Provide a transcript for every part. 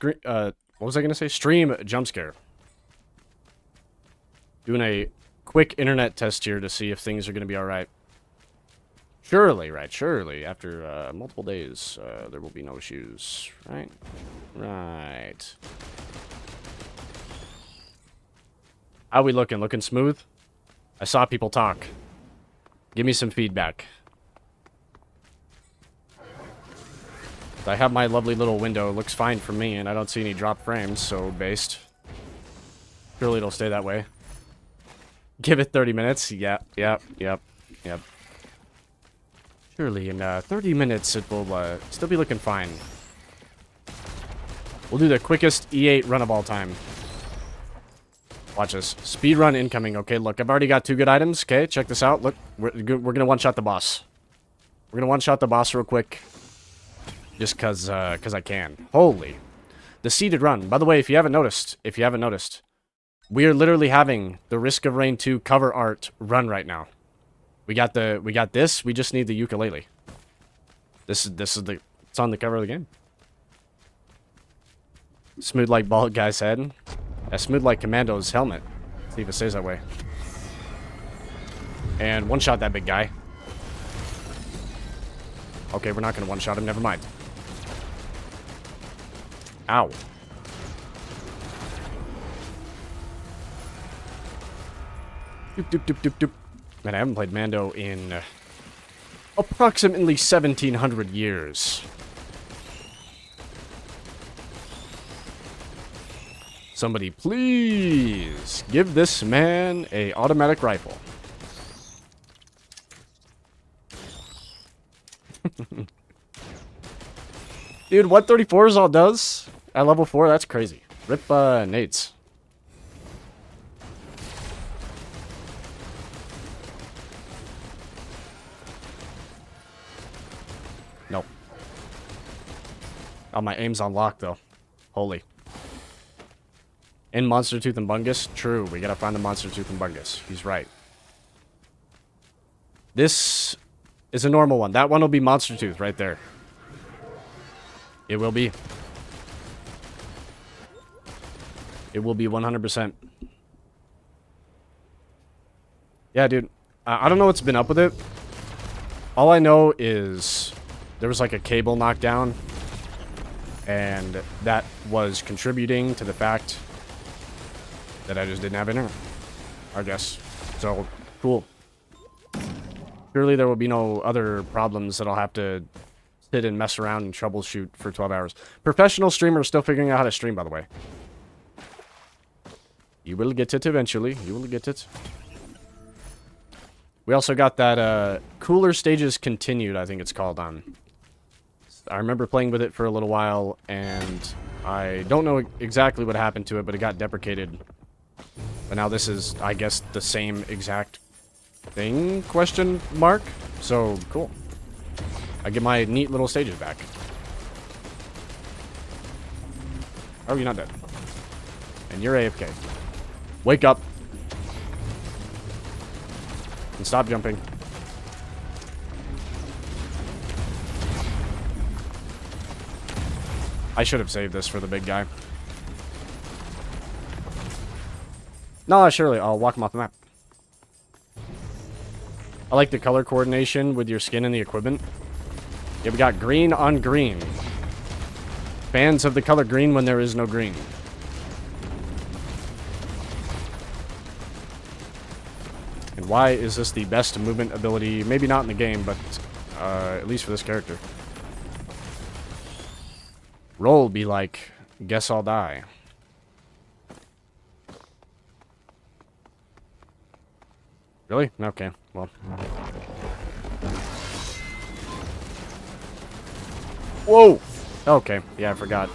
what was I gonna say? Stream jump scare. Doing a quick internet test here to see if things are gonna be alright. Surely, right, surely, after multiple days, there will be no issues, right? Right. How we looking? Looking smooth? I saw people talk. Give me some feedback. I have my lovely little window. It looks fine for me, and I don't see any drop frames, so based. Surely it'll stay that way. Give it 30 minutes. Yep. Surely in 30 minutes it will still be looking fine. We'll do the quickest E8 run of all time. Watch this. Speed run incoming. Okay, look, I've already got 2 good items. Okay, check this out. Look, we're gonna one-shot the boss. We're gonna one-shot the boss real quick. Just cause I can. Holy. The seeded run. By the way, if you haven't noticed, we are literally having the Risk of Rain 2 cover art run right now. We got this. We just need the ukulele. This is it's on the cover of the game. Smooth like bald guy's head. Smooth like Commando's helmet. Let's see if it stays that way. And one-shot that big guy. Okay, we're not gonna one-shot him. Never mind. Ow. Doop. Man, I haven't played Mando in approximately 1,700 years. Somebody please give this man a automatic rifle. Dude, what 34s all does at level 4? That's crazy. Rip nades. Nope. Oh, my aim's on lock, though. Holy. In Monster Tooth and Bungus? True, we gotta find the Monster Tooth and Bungus. He's right. This is a normal one. That one will be Monster Tooth right there. It will be. It will be 100%. Yeah, dude. I don't know what's been up with it. All I know is there was like a cable knockdown, and that was contributing to the fact that I just didn't have internet, I guess. So, cool. Surely there will be no other problems that I'll have to sit and mess around and troubleshoot for 12 hours. Professional streamer still figuring out how to stream, by the way. You will get it eventually. You will get it. We also got that Cooler Stages Continued, I think it's called, on. I remember playing with it for a little while, and I don't know exactly what happened to it, but it got deprecated. But now this is, I guess, the same exact thing, question mark? So, cool. I get my neat little stages back. Oh, you're not dead. And you're AFK. Wake up. And stop jumping. I should have saved this for the big guy. No, surely. I'll walk him off the map. I like the color coordination with your skin and the equipment. Yeah, we got green on green. Fans of the color green when there is no green. And why is this the best movement ability? Maybe not in the game, but at least for this character. Roll be like, guess I'll die. Really? Okay, well. Whoa! Okay, yeah, I forgot.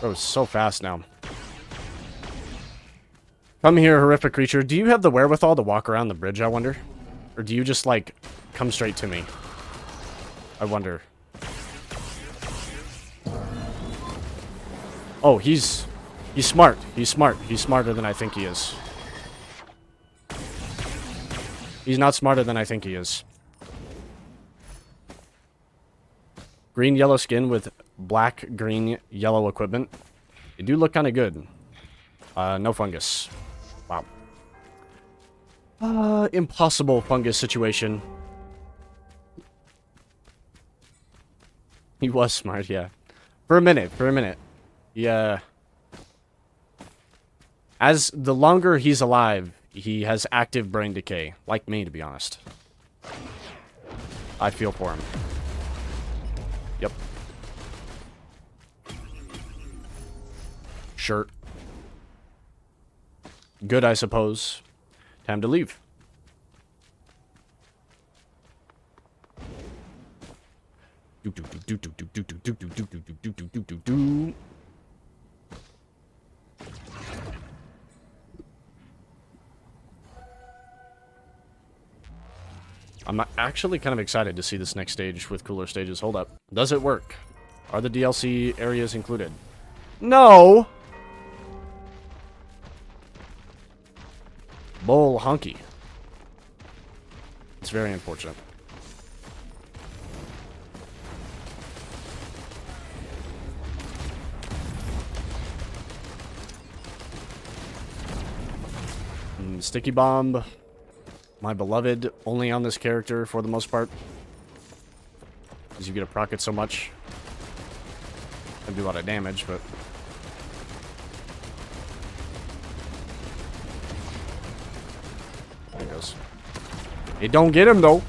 Oh, so fast now. Come here, horrific creature. Do you have the wherewithal to walk around the bridge, I wonder? Or do you just, like, come straight to me? I wonder. Oh, he's smart. He's smart. He's smarter than I think he is. He's not smarter than I think he is. Green, yellow skin with black, green, yellow equipment. They do look kind of good. No fungus. Wow. Impossible fungus situation. He was smart, yeah. For a minute. Yeah. As the longer he's alive, he has active brain decay. Like me, to be honest. I feel for him. Yep. Shirt. Good, I suppose. Time to leave. I'm actually kind of excited to see this next stage with cooler stages. Hold up. Does it work? Are the DLC areas included? No! Bull honky. It's very unfortunate. Sticky bomb. My beloved, only on this character for the most part. Because you get to proc it so much. And do a lot of damage, but... There it goes. It don't get him, though.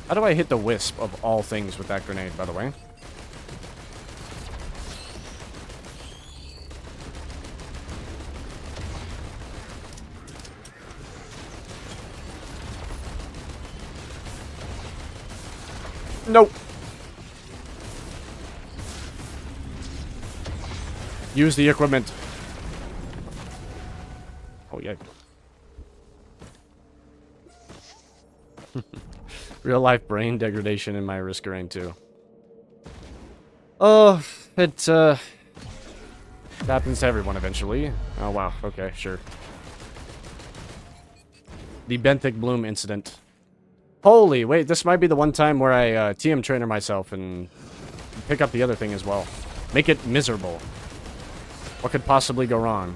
How do I hit the wisp of all things with that grenade, by the way? Nope. Use the equipment. Oh, yeah. Real life brain degradation in my risk range too. Oh, it happens to everyone eventually. Oh, wow. Okay, sure. The Benthic Bloom incident. Holy, wait, this might be the one time where I TM trainer myself and pick up the other thing as well. Make it miserable. What could possibly go wrong?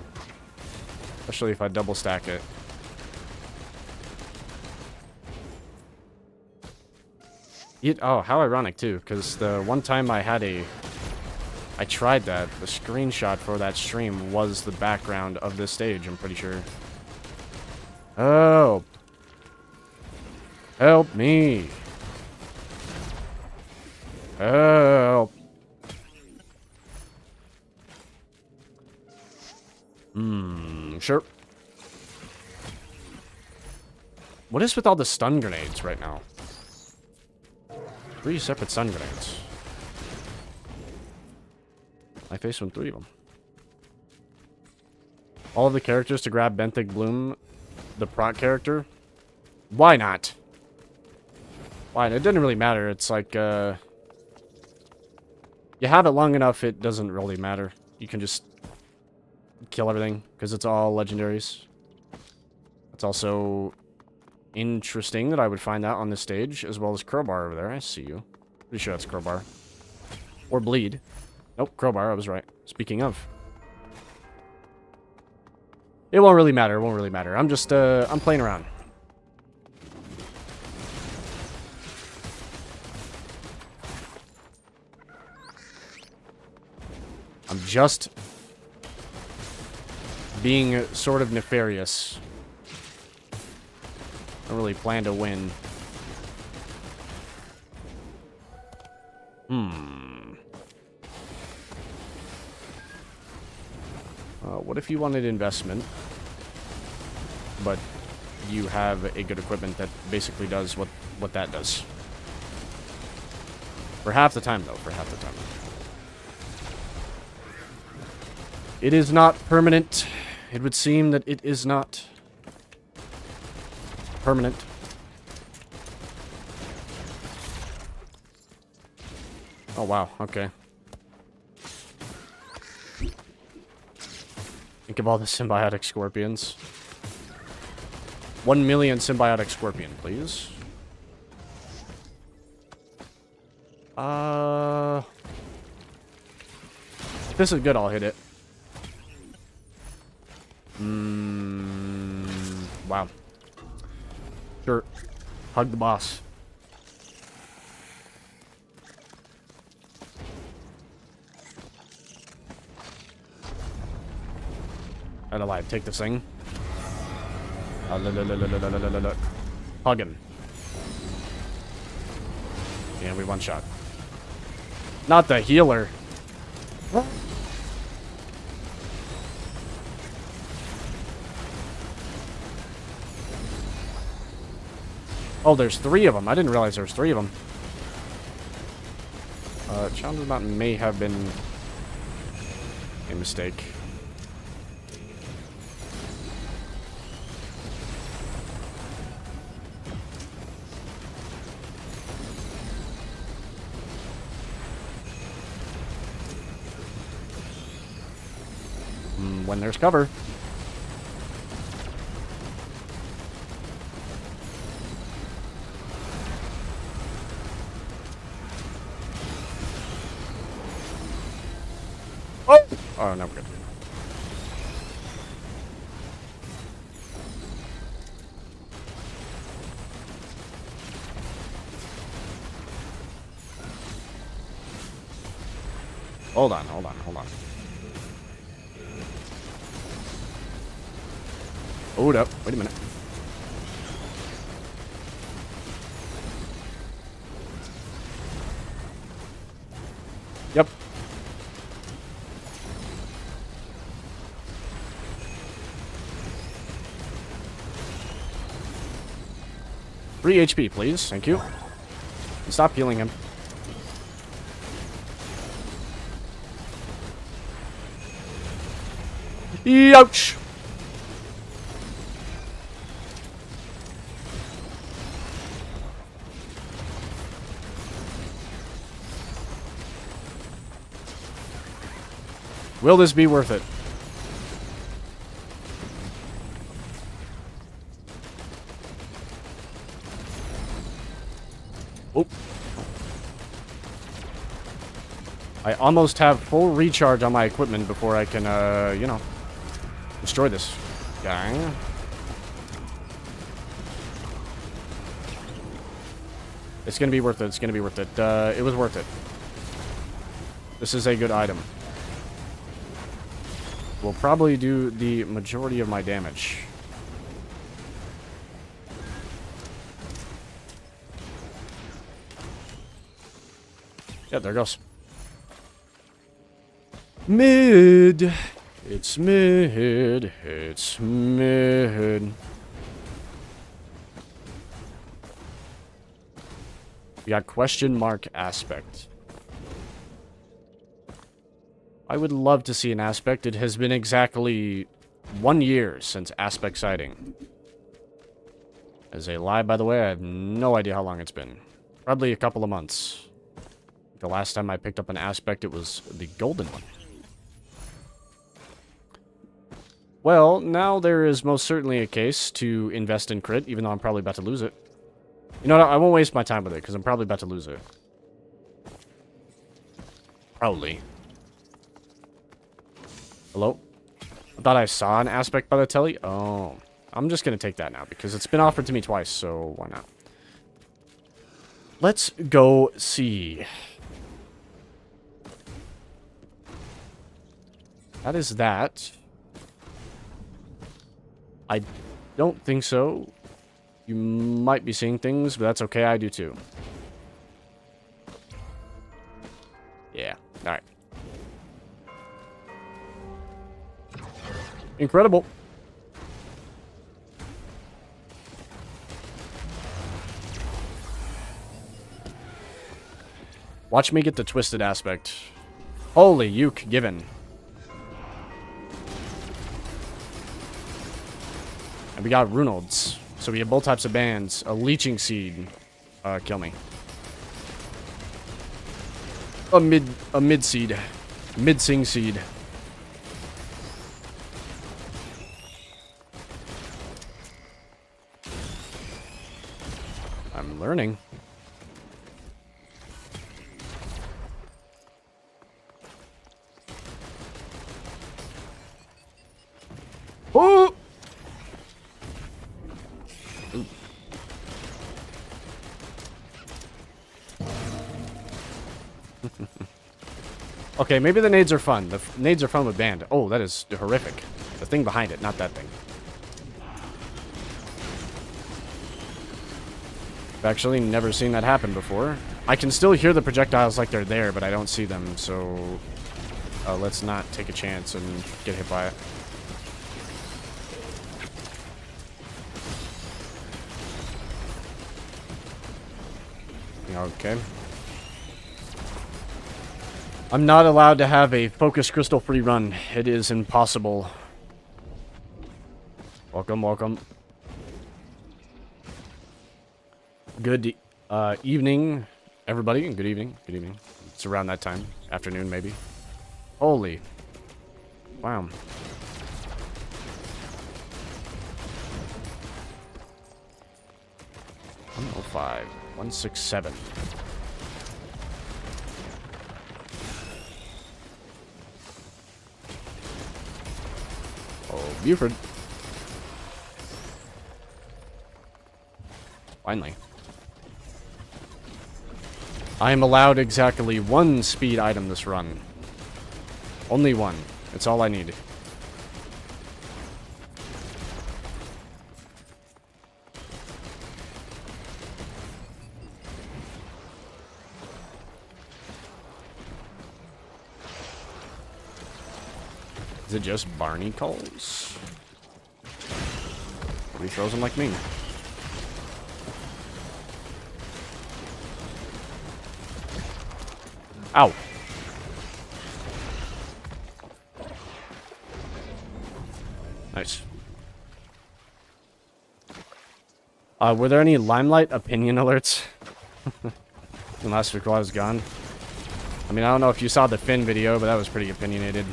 Especially if I double stack it. Oh, how ironic too, because the one time I tried that, the screenshot for that stream was the background of this stage, I'm pretty sure. Oh. Help me. Help. Sure. What is with all the stun grenades right now? 3 separate stun grenades. I faced with 3 of them. All of the characters to grab Benthic Bloom, the proc character. Why not? Why? It didn't really matter. It's like, you have it long enough, it doesn't really matter. You can just kill everything, because it's all legendaries. It's also interesting that I would find that on this stage, as well as Crowbar over there. I see you. Pretty sure that's Crowbar. Or Bleed. Nope, Crowbar, I was right. Speaking of. It won't really matter, it won't really matter. I'm just, I'm playing around. I'm just being sort of nefarious. I don't really plan to win. What if you wanted investment, but you have a good equipment that basically does what that does? For half the time, though. For half the time. It is not permanent. It would seem that it is not permanent. Oh, wow. Okay. Think of all the symbiotic scorpions. 1 million symbiotic scorpion, please. If this is good, I'll hit it. Wow. Sure. Hug the boss. Out alive. Take this thing. Hug him. Yeah, we one shot. Not the healer. Oh, there's 3 of them. I didn't realize there was 3 of them. Challenge of the Mountain may have been a mistake. When there's cover. Oh, no, we're good. Hold on. Hold up. Wait a minute. Yep. Three HP, please. Thank you. Stop healing him. Ouch! Will this be worth it? Oh. I almost have full recharge on my equipment before I can, you know, destroy this guy. It's gonna be worth it. It's gonna be worth it. It was worth it. This is a good item. Will probably do the majority of my damage. Yeah, there it goes. Mid. It's mid. It's mid. We got question mark aspect. I would love to see an aspect. It has been exactly 1 year since aspect sighting. As a lie, by the way, I have no idea how long it's been. Probably a couple of months. The last time I picked up an aspect, it was the golden one. Well, now there is most certainly a case to invest in crit, even though I'm probably about to lose it. You know what? I won't waste my time with it, because I'm probably about to lose it. Probably. Hello? I thought I saw an aspect by the telly. Oh. I'm just going to take that now, because it's been offered to me twice, so why not? Let's go see. That is that. I don't think so. You might be seeing things, but that's okay. I do too. Yeah. Alright. Incredible. Watch me get the twisted aspect. Holy uke given. And we got Runolds. So we have both types of bands. A leeching seed. Kill me. A mid seed. Mid-sing seed. I'm learning. Oh! Ooh. Okay, maybe the nades are fun. The nades are fun with band. Oh, that is horrific. The thing behind it, not that thing. I've actually never seen that happen before. I can still hear the projectiles like they're there, but I don't see them, so... let's not take a chance and get hit by it. Okay. I'm not allowed to have a focus crystal free run. It is impossible. Welcome, welcome. Good evening, everybody. Good evening. Good evening. It's around that time. Afternoon, maybe. Holy. Wow. $105. 167. Oh, Buford. Finally. I am allowed exactly one speed item this run. Only one. It's all I need. Is it just Barney calls? Or he throws them like me. Ow. Nice. Were there any Limelight opinion alerts? When last week while I was gone? I mean, I don't know if you saw the Finn video, but that was pretty opinionated.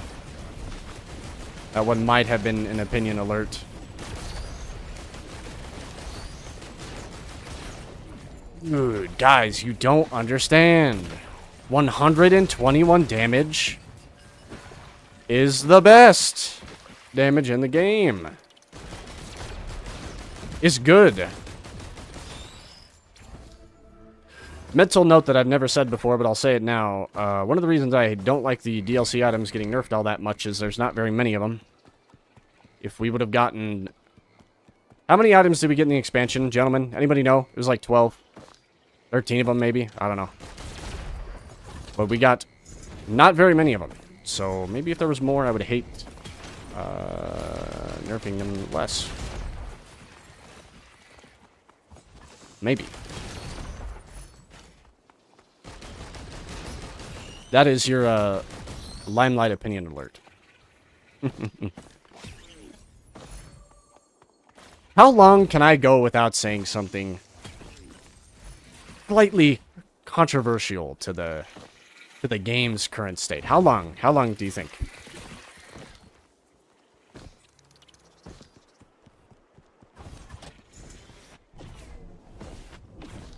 That one might have been an opinion alert. Dude, guys, you don't understand. 121 damage is the best damage in the game. It's good. Mental note that I've never said before, but I'll say it now. One of the reasons I don't like the DLC items getting nerfed all that much is there's not very many of them. If we would have gotten... How many items did we get in the expansion, gentlemen? Anybody know? It was like 12. 13 of them, maybe? I don't know. But we got not very many of them. So maybe if there was more, I would hate nerfing them less. Maybe. That is your Limelight opinion alert. How long can I go without saying something slightly controversial to the game's current state? How long? How long do you think?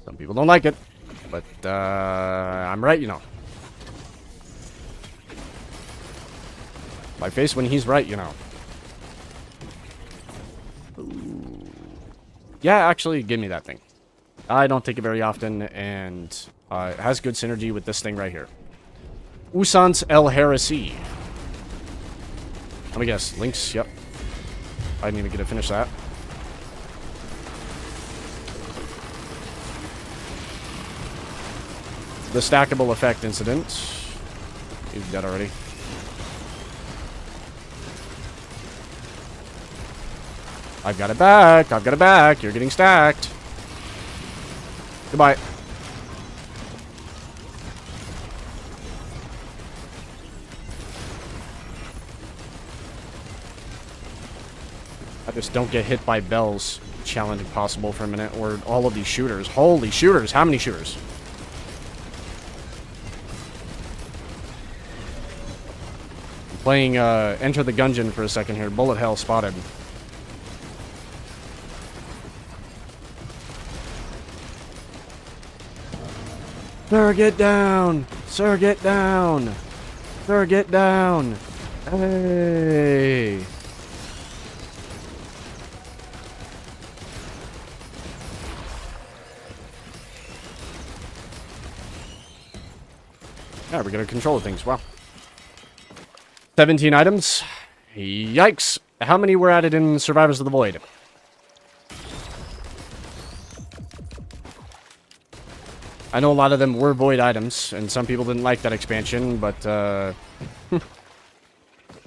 Some people don't like it, but I'm right, you know. My face when he's right, you know. Ooh. Yeah, actually, give me that thing. I don't take it very often, and it has good synergy with this thing right here. Usance El Heresy. Let me guess. Links, yep. I didn't even get to finish that. The stackable effect incident. He's dead already. I've got it back. I've got it back. You're getting stacked. Goodbye. I just don't get hit by bells. Challenge impossible for a minute. Or all of these shooters. Holy shooters. How many shooters? I'm playing Enter the Gungeon for a second here. Bullet hell spotted. Sir, get down! Sir, get down! Sir, get down! Hey! Yeah, we're gonna control things. Wow. 17 items. Yikes. How many were added in Survivors of the Void? I know a lot of them were Void items, and some people didn't like that expansion, but,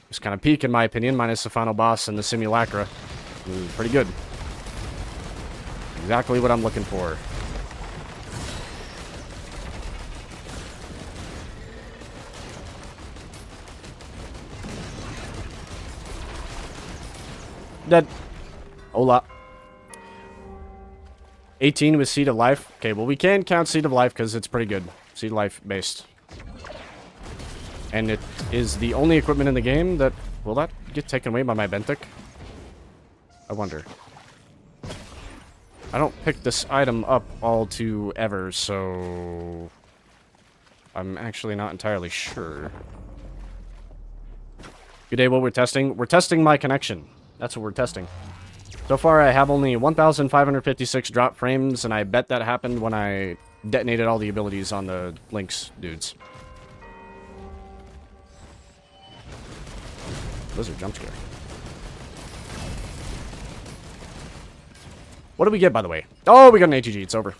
it's kind of peak, in my opinion, minus the final boss and the Simulacra. It was pretty good. Exactly what I'm looking for. Dead. Hola. 18 with Seed of Life. Okay, well, we can count Seed of Life because it's pretty good. Seed of Life based. And it is the only equipment in the game that... Will that get taken away by my Bentic? I wonder. I don't pick this item up all too ever, so... I'm actually not entirely sure. Good day, what we're testing? We're testing my connection. That's what we're testing. So far, I have only 1,556 drop frames, and I bet that happened when I detonated all the abilities on the Lynx dudes. Lizard jump scare. What do we get, by the way? Oh, we got an ATG. It's over.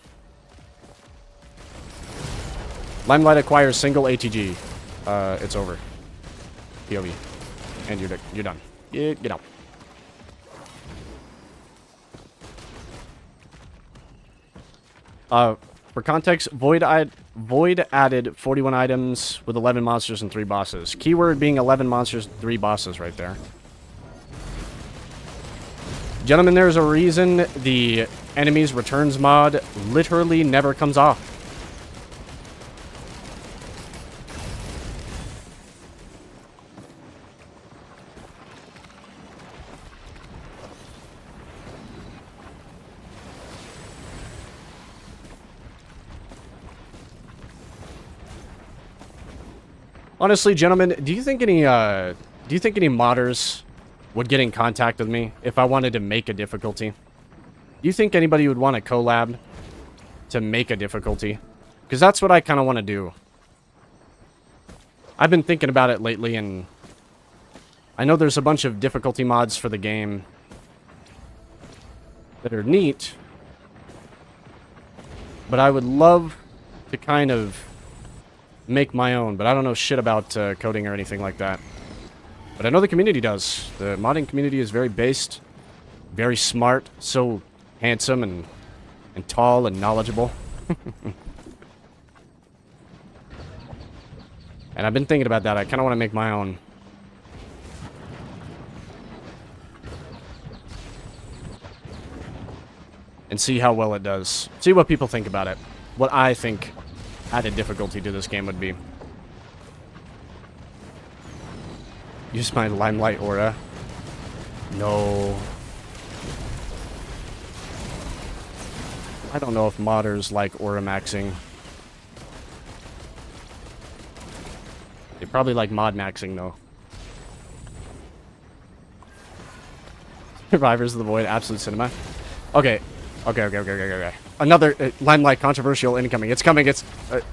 Limelight acquires single ATG. It's over. POV. And you're done. Get out. For context, Void added 41 items with 11 monsters and 3 bosses. Keyword being 11 monsters, 3 bosses right there. Gentlemen, there's a reason the enemies returns mod literally never comes off. Honestly, gentlemen, do you think any modders would get in contact with me if I wanted to make a difficulty? Do you think anybody would want to collab to make a difficulty? Because that's what I kind of want to do. I've been thinking about it lately, and I know there's a bunch of difficulty mods for the game that are neat, but I would love to kind of make my own, but I don't know shit about coding or anything like that. But I know the community does. The modding community is very based, very smart, so handsome and tall and knowledgeable. And I've been thinking about that. I kind of want to make my own. And see how well it does. See what people think about it. What I think added difficulty to this game would be. Use my Limelight aura. No. I don't know if modders like aura maxing. They probably like mod maxing, though. Survivors of the Void, absolute cinema. Okay. Okay. Another Limelight controversial incoming. It's coming. It's...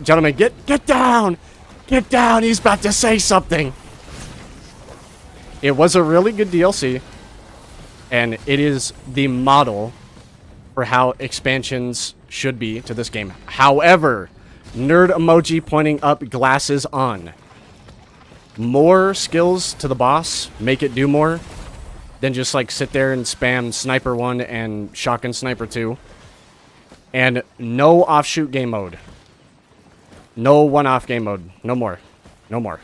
gentlemen, get down! Get down! He's about to say something! It was a really good DLC. And it is the model for how expansions should be to this game. However, nerd emoji pointing up, glasses on. More skills to the boss make it do more than just like sit there and spam Sniper 1 and Shotgun Sniper 2. And no offshoot game mode. No one-off game mode. No more. No more.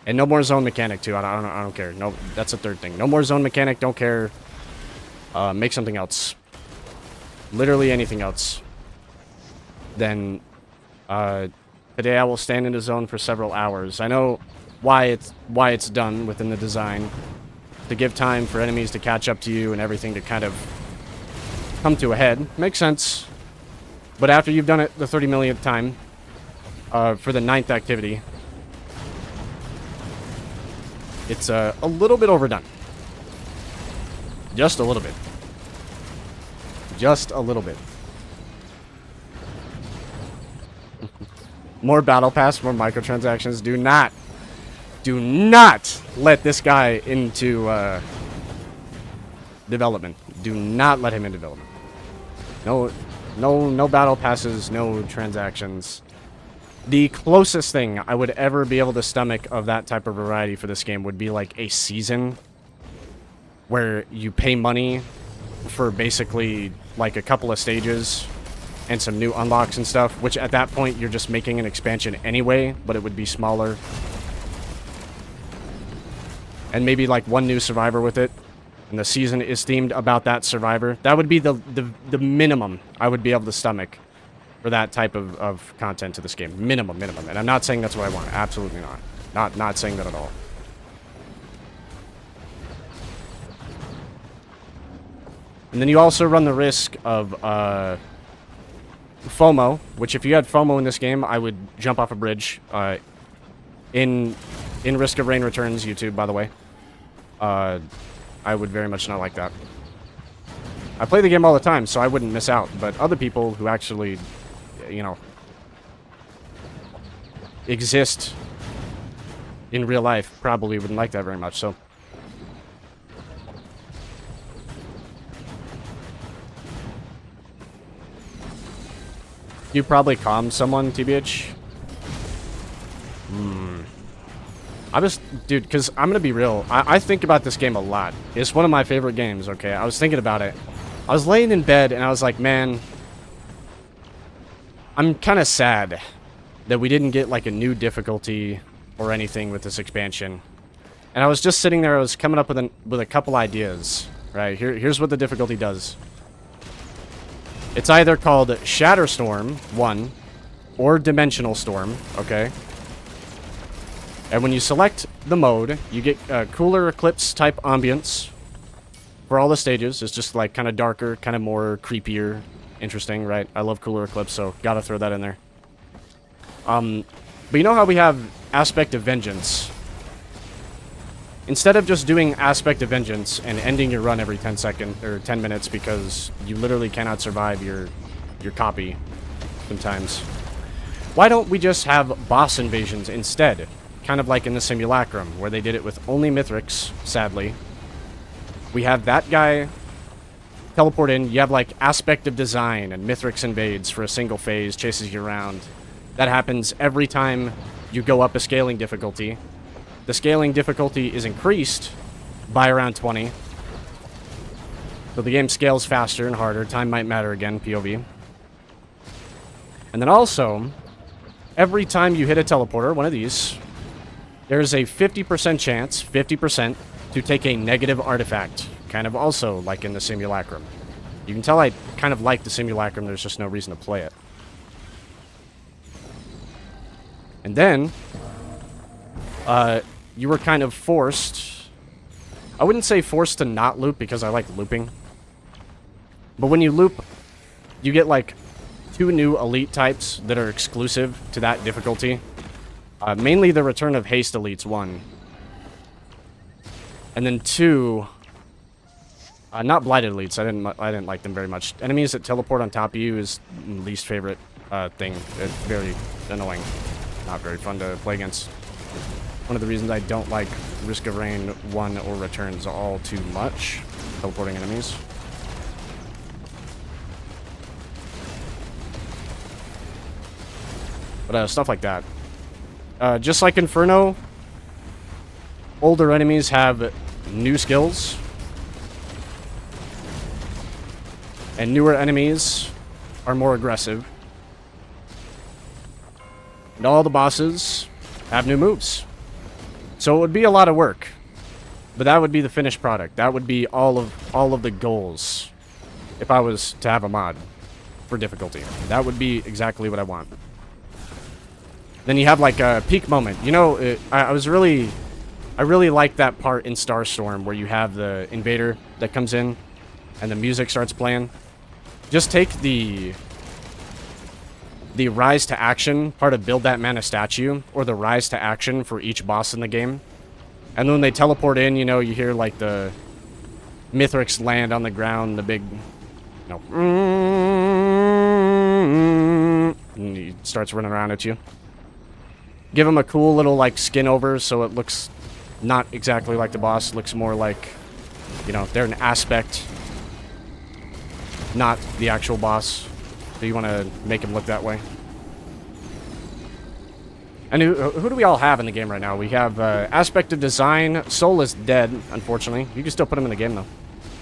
And no more zone mechanic too. I don't care. No, that's the third thing. No more zone mechanic. Don't care. Make something else. Literally anything else. Then today I will stand in the zone for several hours. I know why it's done within the design, to give time for enemies to catch up to you and everything to kind of come to a head. Makes sense. But after you've done it the 30 millionth time, for the 9th activity. It's a little bit overdone. Just a little bit. Just a little bit. More battle pass, more microtransactions. Do not let this guy into development. Do not let him in development. No battle passes, no transactions. The closest thing I would ever be able to stomach of that type of variety for this game would be like a season where you pay money for basically like a couple of stages and some new unlocks and stuff, which at that point you're just making an expansion anyway, but it would be smaller. And maybe like one new survivor with it, and the season is themed about that survivor. That would be the minimum I would be able to stomach for that type of content to this game. Minimum. And I'm not saying that's what I want. Absolutely not. Not saying that at all. And then you also run the risk of FOMO, which if you had FOMO in this game, I would jump off a bridge. In Risk of Rain Returns YouTube, by the way. I would very much not like that. I play the game all the time, so I wouldn't miss out. But other people who actually, you know, exist in real life probably wouldn't like that very much, so. You probably calm someone, TBH? I just, dude, because I'm going to be real. I think about this game a lot. It's one of my favorite games, okay? I was thinking about it. I was laying in bed, and I was like, man, I'm kind of sad that we didn't get, like, a new difficulty or anything with this expansion. And I was just sitting there. I was coming up with a couple ideas, right? Here's what the difficulty does. It's either called Shatterstorm 1 or Dimensional Storm, okay? And when you select the mode, you get cooler eclipse type ambience for all the stages. It's just like kind of darker, kind of more creepier, interesting, right? I love cooler eclipse, so gotta throw that in there. But you know how we have Aspect of Vengeance? Instead of just doing Aspect of Vengeance and ending your run every 10 minutes because you literally cannot survive your copy sometimes, why don't we just have boss invasions instead? Kind of like in the Simulacrum, where they did it with only Mithrix, sadly. We have that guy teleport in. You have like Aspect of Design, and Mithrix invades for a single phase, chases you around. That happens every time you go up a scaling difficulty. The scaling difficulty is increased by around 20. So the game scales faster and harder. Time might matter again, POV. And then also, every time you hit a teleporter, one of these, there's a 50% chance, 50%, to take a negative artifact. Kind of also like in the Simulacrum. You can tell I kind of like the Simulacrum, there's just no reason to play it. And then, you were kind of forced. I wouldn't say forced to not loop because I like looping. But when you loop, you get like 2 new elite types that are exclusive to that difficulty. Mainly the return of Haste Elites 1. And then 2, not Blighted Elites. I didn't like them very much. Enemies that teleport on top of you is least favorite thing. It's very annoying. Not very fun to play against. One of the reasons I don't like Risk of Rain 1 or Returns all too much. Teleporting enemies. But stuff like that. Just like Inferno, older enemies have new skills. And newer enemies are more aggressive. And all the bosses have new moves. So it would be a lot of work. But that would be the finished product. That would be all of the goals if I was to have a mod for difficulty. That would be exactly what I want. Then you have like a peak moment. You know, I really like that part in Starstorm where you have the invader that comes in and the music starts playing. Just take the the rise to action part of Build That Mana statue, or the rise to action for each boss in the game. And then when they teleport in, you know, you hear like the Mithrix land on the ground, the big, you know, and he starts running around at you. Give him a cool little like skin over so it looks not exactly like the boss, looks more like, you know, they're an aspect, not the actual boss. So you want to make him look that way. And who do we all have in the game right now? We have aspect of design. Soul is dead, unfortunately. You can still put him in the game, though,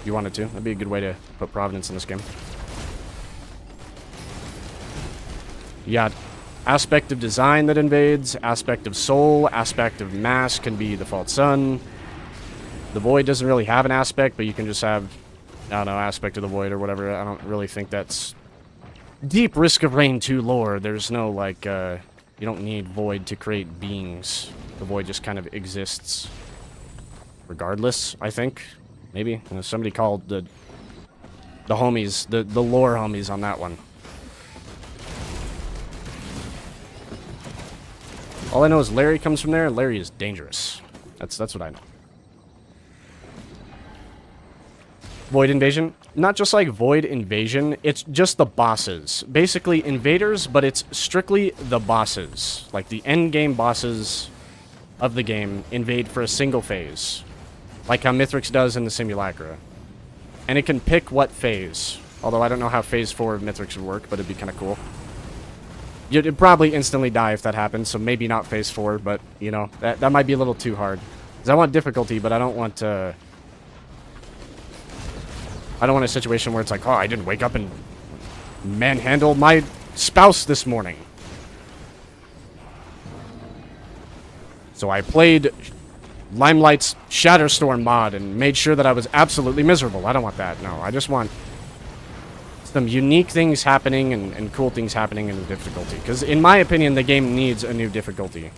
if you wanted to. That'd be a good way to put Providence in this game. You got aspect of design that invades, aspect of soul, aspect of mass can be default sun. The void doesn't really have an aspect, but you can just have, I don't know, aspect of the void or whatever. I don't really think that's deep Risk of Rain 2 lore. There's no, like, you don't need void to create beings. The void just kind of exists regardless, I think. Maybe. You know, somebody called the homies, the lore homies on that one. All I know is Larry comes from there, and Larry is dangerous. That's what I know. Void invasion. Not just like void invasion, it's just the bosses. Basically invaders, but it's strictly the bosses. Like the end game bosses of the game invade for a single phase. Like how Mithrix does in the Simulacra. And it can pick what phase. Although I don't know how phase 4 of Mithrix would work, but it'd be kind of cool. You'd probably instantly die if that happens, so maybe not phase 4, but, you know, that might be a little too hard. Because I want difficulty, but I don't want I don't want a situation where it's like, oh, I didn't wake up and manhandle my spouse this morning. So I played Limelight's Shatterstorm mod and made sure that I was absolutely miserable. I don't want that, no. I just want some unique things happening and cool things happening in the difficulty. Because in my opinion, the game needs a new difficulty.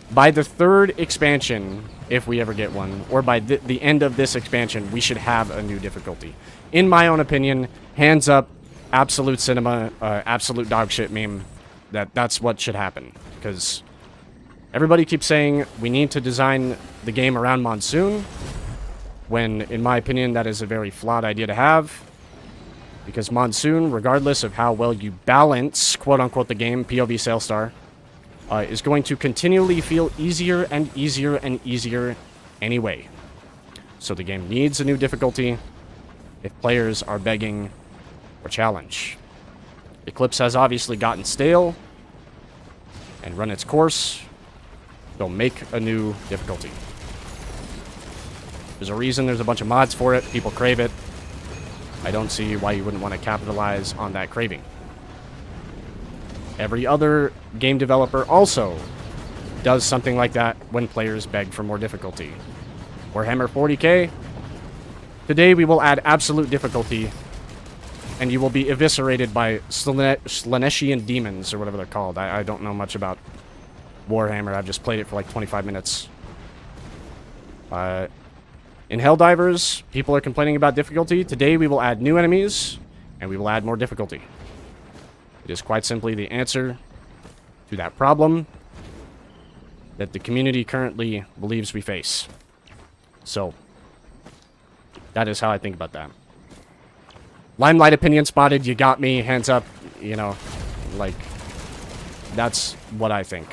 By the 3rd expansion, if we ever get one, or by the end of this expansion, we should have a new difficulty. In my own opinion, hands up, absolute cinema, absolute dogshit meme, that's what should happen. Because everybody keeps saying we need to design the game around Monsoon, when, in my opinion, that is a very flawed idea to have. Because Monsoon, regardless of how well you balance, quote-unquote, the game, POV Sailstar, is going to continually feel easier and easier and easier anyway. So the game needs a new difficulty if players are begging for challenge. Eclipse has obviously gotten stale and run its course. They'll make a new difficulty. There's a reason there's a bunch of mods for it. People crave it. I don't see why you wouldn't want to capitalize on that craving. Every other game developer also does something like that when players beg for more difficulty. Warhammer 40k. Today we will add absolute difficulty, and you will be eviscerated by Slaneshian demons, or whatever they're called. I don't know much about Warhammer. I've just played it for like 25 minutes. In Helldivers, people are complaining about difficulty. Today we will add new enemies, and we will add more difficulty. It is quite simply the answer to that problem that the community currently believes we face. So, that is how I think about that. Limelight opinion spotted, you got me, hands up, you know, like, that's what I think.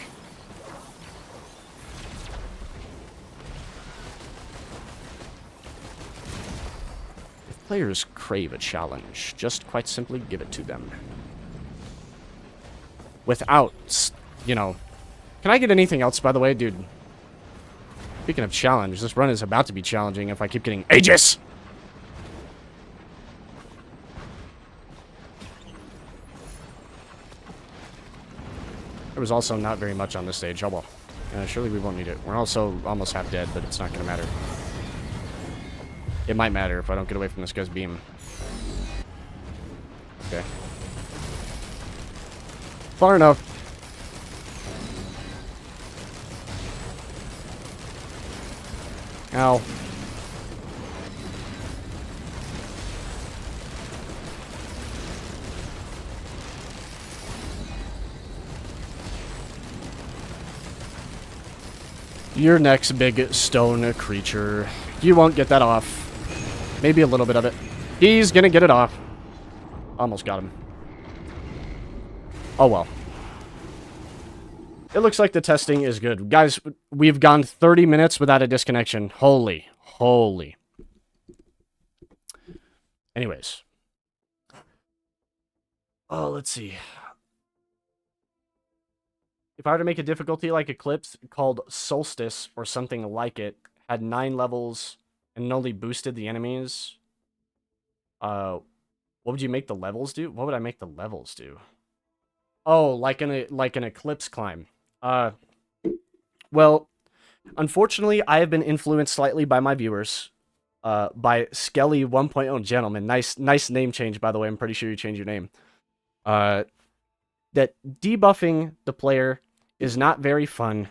If players crave a challenge, just quite simply give it to them. Without, you know... Can I get anything else, by the way, dude? Speaking of challenge, this run is about to be challenging if I keep getting Aegis! There was also not very much on this stage. Oh well. Surely we won't need it. We're also almost half dead, but it's not going to matter. It might matter if I don't get away from this guy's beam. Okay. Far enough. Ow. Your next big stone creature. You won't get that off. Maybe a little bit of it. He's gonna get it off. Almost got him. Oh well. It looks like the testing is good. Guys, we've gone 30 minutes without a disconnection. Holy. Anyways. Oh, let's see. If I were to make a difficulty like Eclipse called Solstice or something like it, had 9 levels and only boosted the enemies, what would you make the levels do? What would I make the levels do? Oh, like an Eclipse climb. Well, unfortunately, I have been influenced slightly by my viewers. By Skelly 1.0 Gentleman. Nice name change, by the way. I'm pretty sure you changed your name. That debuffing the player is not very fun.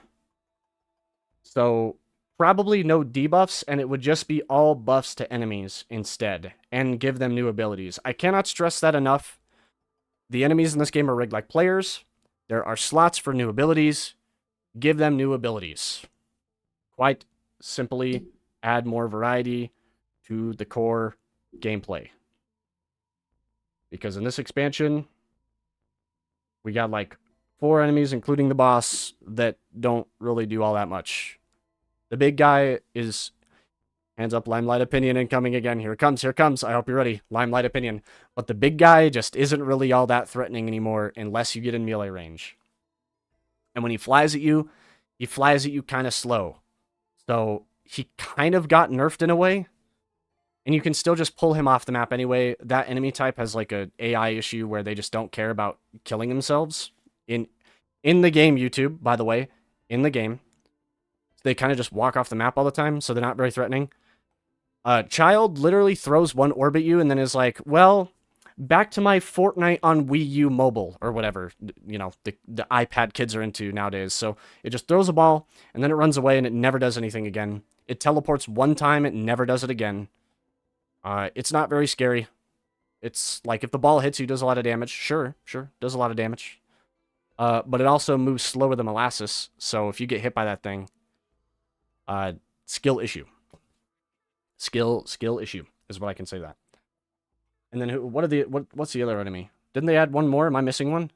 So, probably no debuffs, and it would just be all buffs to enemies instead, and give them new abilities. I cannot stress that enough. The enemies in this game are rigged like players. There are slots for new abilities. Give them new abilities. Quite simply, add more variety to the core gameplay. Because in this expansion, we got like 4 enemies, including the boss, that don't really do all that much. The big guy is... Hands up, Limelight Opinion incoming again. Here it comes. I hope you're ready. Limelight Opinion. But the big guy just isn't really all that threatening anymore unless you get in melee range. And when he flies at you kind of slow. So he kind of got nerfed in a way. And you can still just pull him off the map anyway. That enemy type has like a AI issue where they just don't care about killing themselves. In the game, YouTube, by the way, in the game. They kind of just walk off the map all the time, so they're not very threatening. Child literally throws one orb at you and then is like, well, back to my Fortnite on Wii U mobile, or whatever, you know, the iPad kids are into nowadays. So it just throws a ball, and then it runs away, and it never does anything again. It teleports one time, it never does it again. It's not very scary. It's like if the ball hits you, does a lot of damage. Sure, does a lot of damage. But it also moves slower than molasses, so if you get hit by that thing, skill issue. Skill issue is what I can say that. And then what's the other enemy? Didn't they add one more? Am I missing one?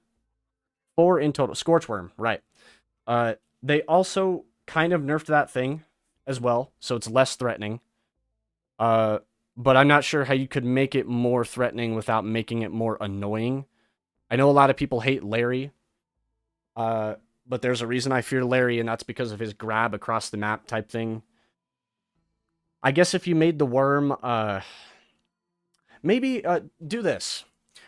4 in total. Scorchworm, right. They also kind of nerfed that thing as well, so it's less threatening. But I'm not sure how you could make it more threatening without making it more annoying. I know a lot of people hate Larry. But there's a reason I fear Larry, and that's because of his grab across the map type thing. I guess if you made the worm, maybe do this.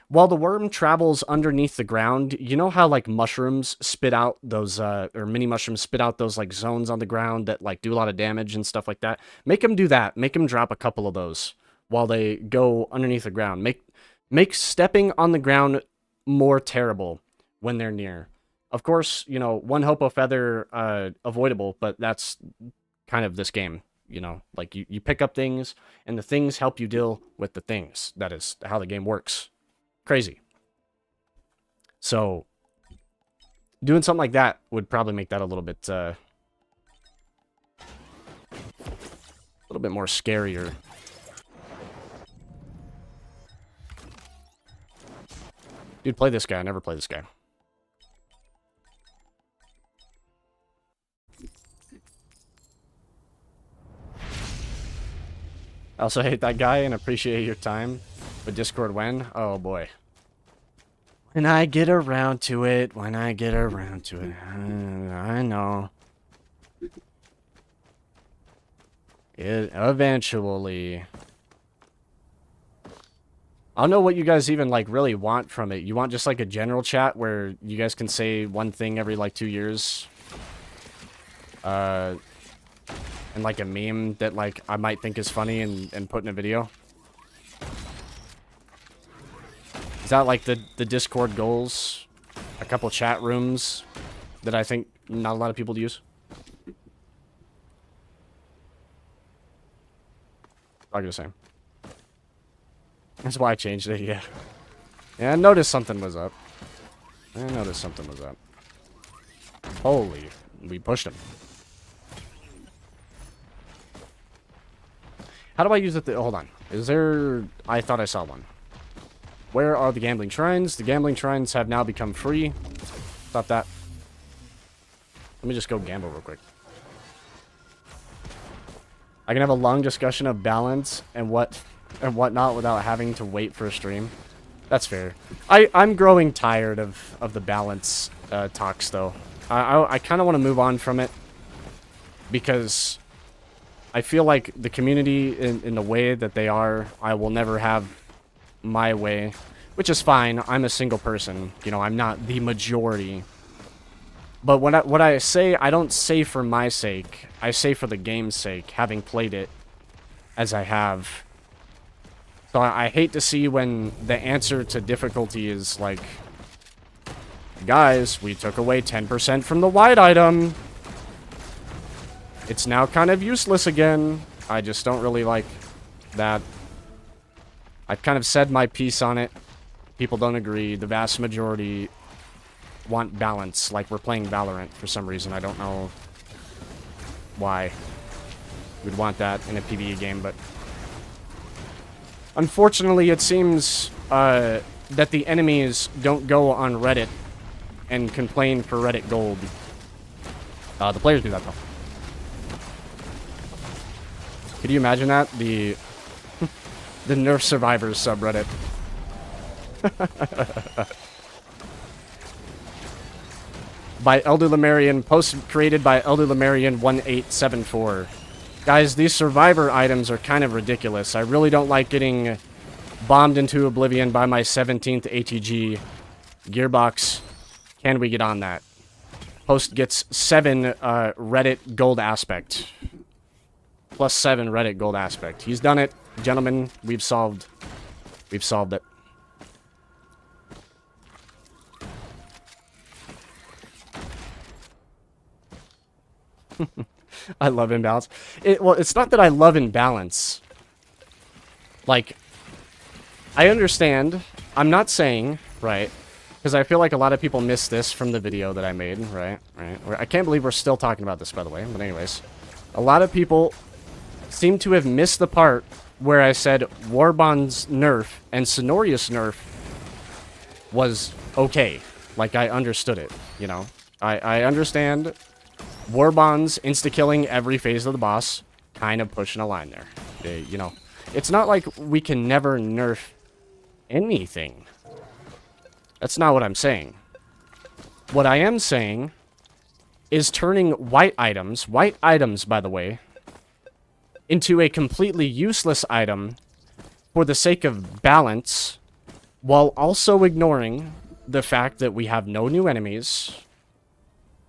While the worm travels underneath the ground, you know how like mushrooms spit out those, or mini mushrooms spit out those like zones on the ground that like do a lot of damage and stuff like that? Make them do that. Make them drop a couple of those while they go underneath the ground. Make stepping on the ground more terrible when they're near. Of course, you know, one Hopo Feather avoidable, but that's kind of this game, you know. Like, you pick up things, and the things help you deal with the things. That is how the game works. Crazy. So, doing something like that would probably make that a little bit more scarier. Dude, play this guy. I never play this guy. I also hate that guy and appreciate your time. But Discord when? Oh boy. When I get around to it. I know. Eventually. I don't know what you guys even, like, really want from it. You want just, like, a general chat where you guys can say one thing every, like, 2 years? And, like, a meme that, like, I might think is funny and put in a video? Is that, like, the Discord goals? A couple chat rooms that I think not a lot of people use? Probably the same. That's why I changed it, yeah. Yeah, I noticed something was up. Holy, we pushed him. How do I use it? Hold on. Is there... I thought I saw one. Where are the gambling shrines? The gambling shrines have now become free. Stop that. Let me just go gamble real quick. I can have a long discussion of balance and whatnot without having to wait for a stream. That's fair. I'm growing tired of the balance talks, though. I kind of want to move on from it because I feel like the community in the way that they are, I will never have my way, which is fine. I'm a single person. You know, I'm not the majority. But what I say, I don't say for my sake. I say for the game's sake, having played it as I have. So I hate to see when the answer to difficulty is like, guys, we took away 10% from the white item. It's now kind of useless again. I just don't really like that. I've kind of said my piece on it. People don't agree. The vast majority want balance, like we're playing Valorant for some reason. I don't know why we'd want that in a PvE game, but unfortunately it seems that the enemies don't go on Reddit and complain for Reddit gold. The players do that, though. Could you imagine that? The Nerf Survivors subreddit. By Elder Lemurian, post created by Elder Lemurian 1874. Guys, these survivor items are kind of ridiculous. I really don't like getting bombed into oblivion by my 17th ATG. Gearbox, can we get on that? Post gets 7 Reddit gold aspect. Plus 7 Reddit gold aspect. He's done it. Gentlemen, we've solved it. I love imbalance. Well, it's not that I love imbalance. Like, I understand. I'm not saying, right? Because I feel like a lot of people missed this from the video that I made, right? I can't believe we're still talking about this, by the way. But anyways, a lot of people seem to have missed the part where I said Warbond's nerf and Sonorius nerf was okay. Like, I understood it, you know? I understand Warbond's insta-killing every phase of the boss, kind of pushing a line there. You know, it's not like we can never nerf anything. That's not what I'm saying. What I am saying is turning white items, by the way, into a completely useless item for the sake of balance, while also ignoring the fact that we have no new enemies,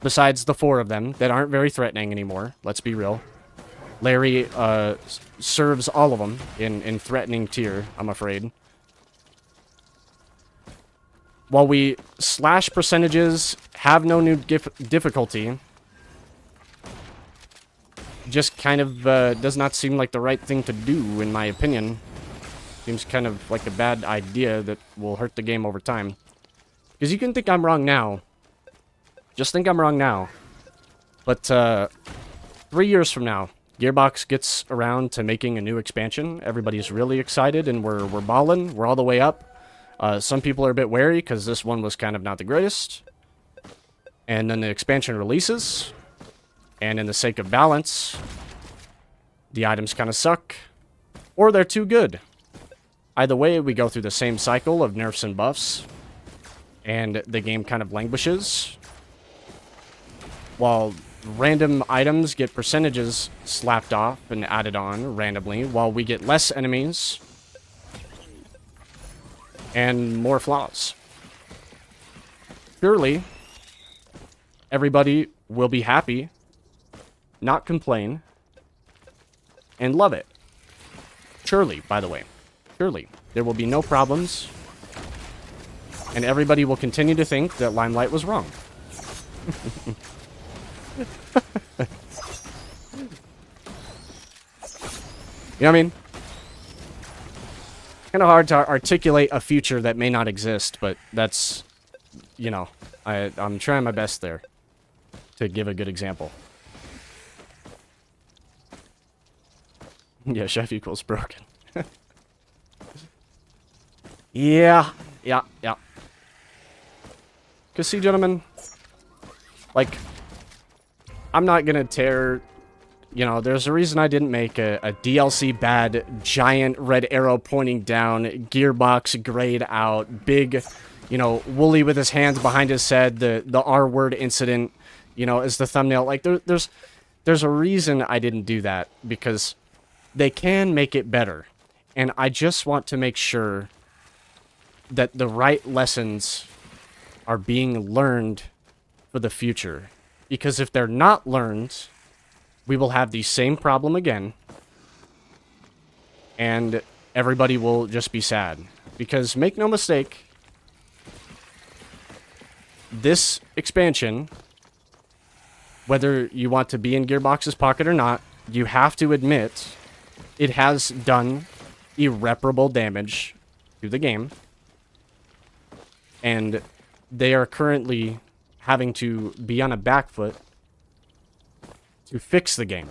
besides the 4 of them that aren't very threatening anymore. Let's be real. Larry serves all of them in threatening tier, I'm afraid. While we slash percentages, have no new difficulty, just kind of does not seem like the right thing to do, in my opinion. Seems kind of like a bad idea that will hurt the game over time. Because you can think I'm wrong now. Just think I'm wrong now. But 3 years from now, Gearbox gets around to making a new expansion. Everybody's really excited, and we're balling. We're all the way up. Some people are a bit wary, because this one was kind of not the greatest. And then the expansion releases. And in the sake of balance, the items kind of suck. Or they're too good. Either way, we go through the same cycle of nerfs and buffs. And the game kind of languishes. While random items get percentages slapped off and added on randomly, while we get less enemies and more flaws. Surely, everybody will be happy, not complain, and love it. Surely, by the way. Surely. There will be no problems, and everybody will continue to think that Limelight was wrong. You know what I mean? Kind of hard to articulate a future that may not exist, but that's, you know, I'm trying my best there to give a good example. Yeah, chef equals broken. Yeah. Because, see, gentlemen, like, I'm not gonna tear... You know, there's a reason I didn't make a DLC bad, giant red arrow pointing down, gearbox grayed out, big, you know, Wooly with his hands behind his head, the R-word incident, you know, as the thumbnail. Like, there's a reason I didn't do that, because they can make it better. And I just want to make sure that the right lessons are being learned for the future. Because if they're not learned, we will have the same problem again, and everybody will just be sad. Because, make no mistake, this expansion, whether you want to be in Gearbox's pocket or not, you have to admit it has done irreparable damage to the game. And they are currently having to be on a back foot to fix the game.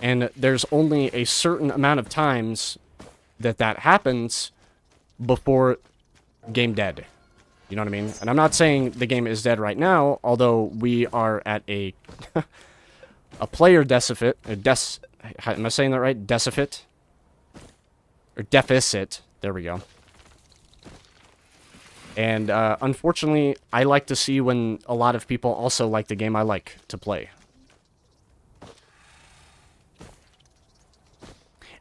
And there's only a certain amount of times that happens before game dead. You know what I mean? And I'm not saying the game is dead right now, although we are at a a player deficit. Am I saying that right? Deficit? Or deficit. There we go. And, unfortunately, I like to see when a lot of people also like the game I like to play.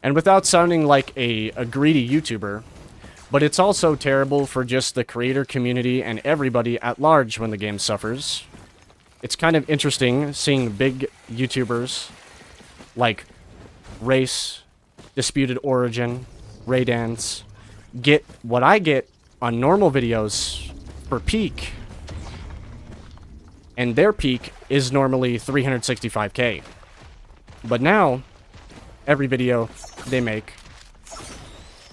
And without sounding like a greedy YouTuber, but it's also terrible for just the creator community and everybody at large when the game suffers. It's kind of interesting seeing big YouTubers like Race, Disputed Origin, Raydance, get what I get on normal videos for peak, and their peak is normally 365k. But now, every video they make,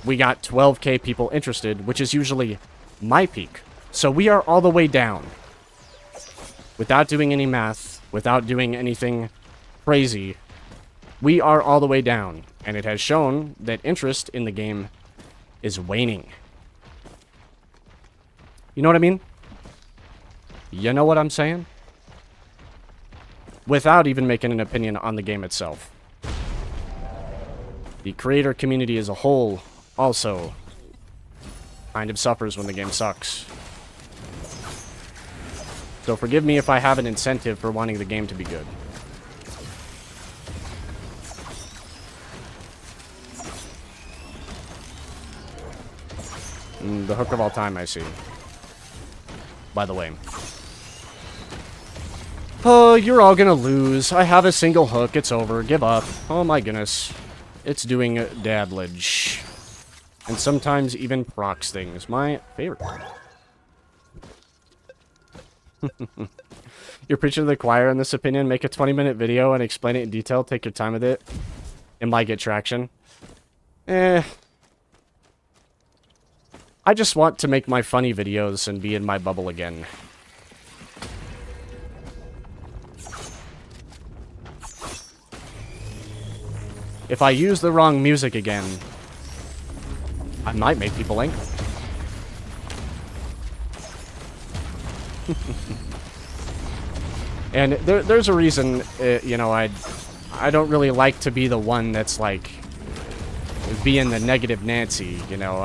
we got 12k people interested, which is usually my peak. So we are all the way down. Without doing any math, without doing anything crazy, we are all the way down. And it has shown that interest in the game is waning. You know what I mean? You know what I'm saying? Without even making an opinion on the game itself. The creator community as a whole also kind of suffers when the game sucks. So forgive me if I have an incentive for wanting the game to be good. The hook of all time, I see. By the way. Oh, you're all gonna lose. I have a single hook. It's over. Give up. Oh my goodness. It's doing dadlage. And sometimes even procs things. My favorite. You're preaching to the choir in this opinion. Make a 20-minute video and explain it in detail. Take your time with it. It might get traction. I just want to make my funny videos and be in my bubble again. If I use the wrong music again, I might make people angry. And there's a reason, you know, I don't really like to be the one that's like being the negative Nancy, you know.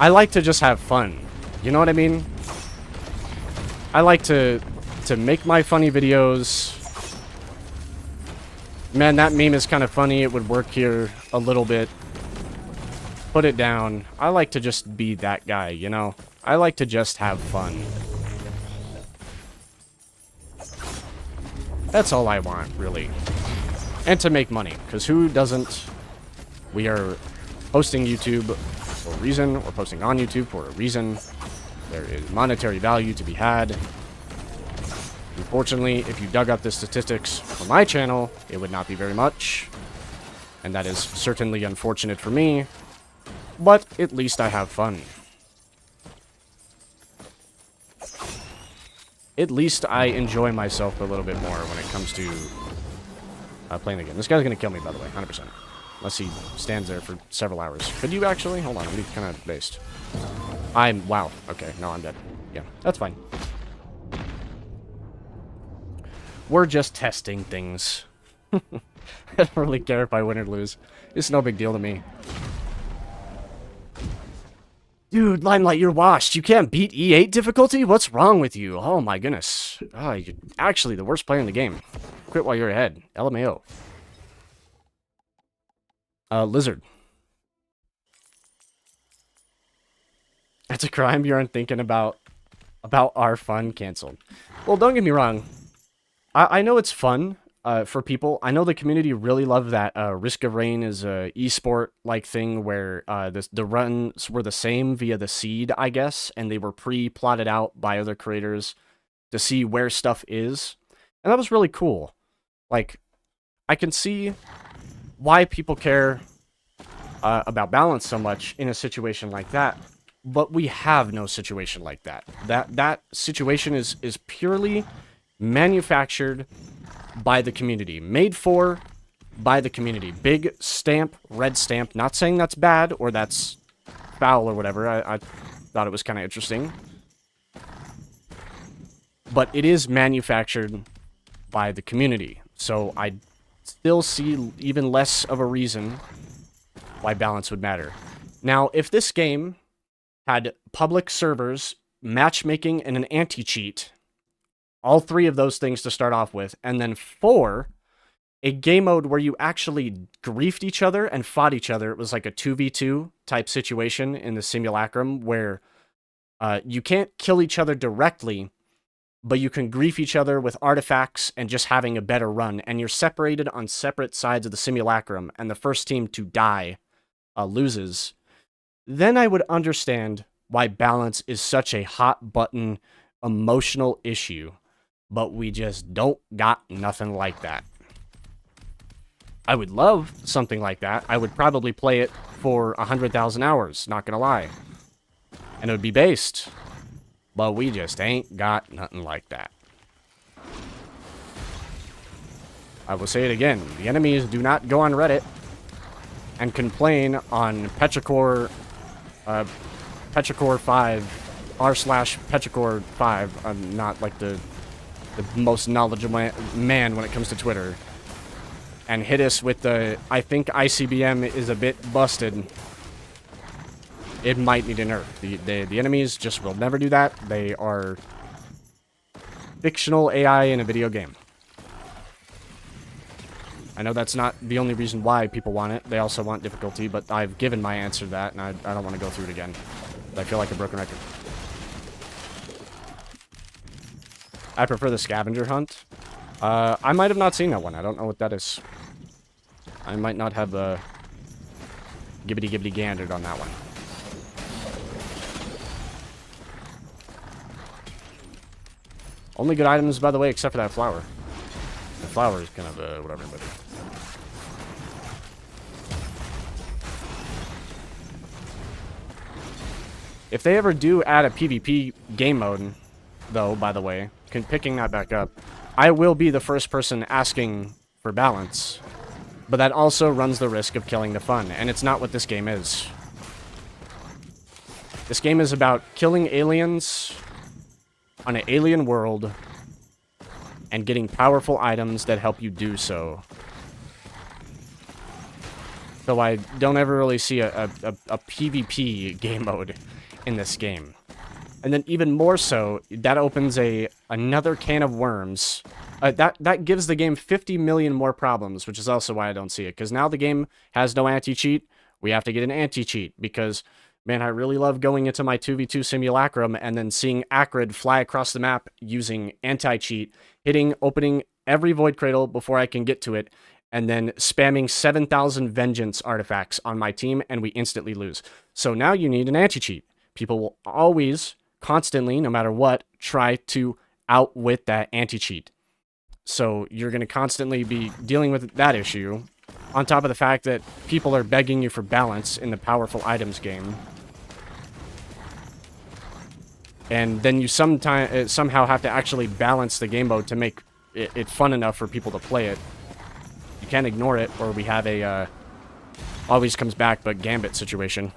I like to just have fun. You know what I mean? I like to make my funny videos. Man, that meme is kind of funny. It would work here a little bit. Put it down. I like to just be that guy, you know? I like to just have fun. That's all I want, really. And to make money, because who doesn't? We are posting YouTube for a reason. We're posting on YouTube for a reason. There is monetary value to be had. Unfortunately, if you dug up the statistics for my channel, it would not be very much. And that is certainly unfortunate for me. But at least I have fun. At least I enjoy myself a little bit more when it comes to playing the game. This guy's gonna kill me, by the way, 100%. Unless he stands there for several hours. Could you actually? Hold on, I'm kind of based. Wow. Okay, no, I'm dead. Yeah, that's fine. We're just testing things. I don't really care if I win or lose. It's no big deal to me. Dude, Limelight, you're washed. You can't beat E8 difficulty? What's wrong with you? Oh my goodness. Oh, you're actually the worst player in the game. Quit while you're ahead. LMAO. Lizard. That's a crime you aren't thinking about our fun canceled. Well, don't get me wrong. I know it's fun for people. I know the community really loved that Risk of Rain is a esport-like thing where the runs were the same via the seed, I guess, and they were pre-plotted out by other creators to see where stuff is. And that was really cool. Like, I can see why people care about balance so much in a situation like that, but we have no situation like that. That situation is purely manufactured by the community, made for by the community. Big stamp, red stamp. Not saying that's bad or that's foul or whatever. I thought it was kind of interesting, but it is manufactured by the community. So I still see even less of a reason why balance would matter. Now, if this game had public servers, matchmaking, and an anti-cheat, all three of those things to start off with, and then 4, a game mode where you actually griefed each other and fought each other. It was like a 2v2 type situation in the simulacrum where you can't kill each other directly, but you can grief each other with artifacts and just having a better run, and you're separated on separate sides of the simulacrum, and the first team to die loses. Then I would understand why balance is such a hot button emotional issue, but we just don't got nothing like that. I would love something like that. I would probably play it for 100,000 hours, not gonna lie. And it would be based. But we just ain't got nothing like that. I will say it again. The enemies do not go on Reddit and complain on Petrichor 5, r/Petrichor 5. I'm not like the most knowledgeable man when it comes to Twitter. And hit us with the, I think ICBM is a bit busted. It might need a nerf. The enemies just will never do that. They are fictional AI in a video game. I know that's not the only reason why people want it. They also want difficulty, but I've given my answer to that, and I don't want to go through it again. I feel like a broken record. I prefer the scavenger hunt. I might have not seen that one. I don't know what that is. I might not have gibbity gandered on that one. Only good items, by the way, except for that flower. The flower is kind of whatever, but if they ever do add a PvP game mode, though, by the way, picking that back up, I will be the first person asking for balance. But that also runs the risk of killing the fun, and it's not what this game is. This game is about killing aliens on an alien world and getting powerful items that help you do so. So I don't ever really see a PvP game mode in this game. And then even more so, that opens another can of worms. That gives the game 50 million more problems, which is also why I don't see it. Because now the game has no anti-cheat. We have to get an anti-cheat. Because, man, I really love going into my 2v2 simulacrum and then seeing Acrid fly across the map using anti-cheat, opening every Void Cradle before I can get to it, and then spamming 7,000 Vengeance artifacts on my team, and we instantly lose. So now you need an anti-cheat. People will always, constantly, no matter what, try to outwit that anti-cheat. So you're going to constantly be dealing with that issue, on top of the fact that people are begging you for balance in the powerful items game. And then you somehow have to actually balance the game mode to make it fun enough for people to play it. You can't ignore it, or we have a always comes back but Gambit situation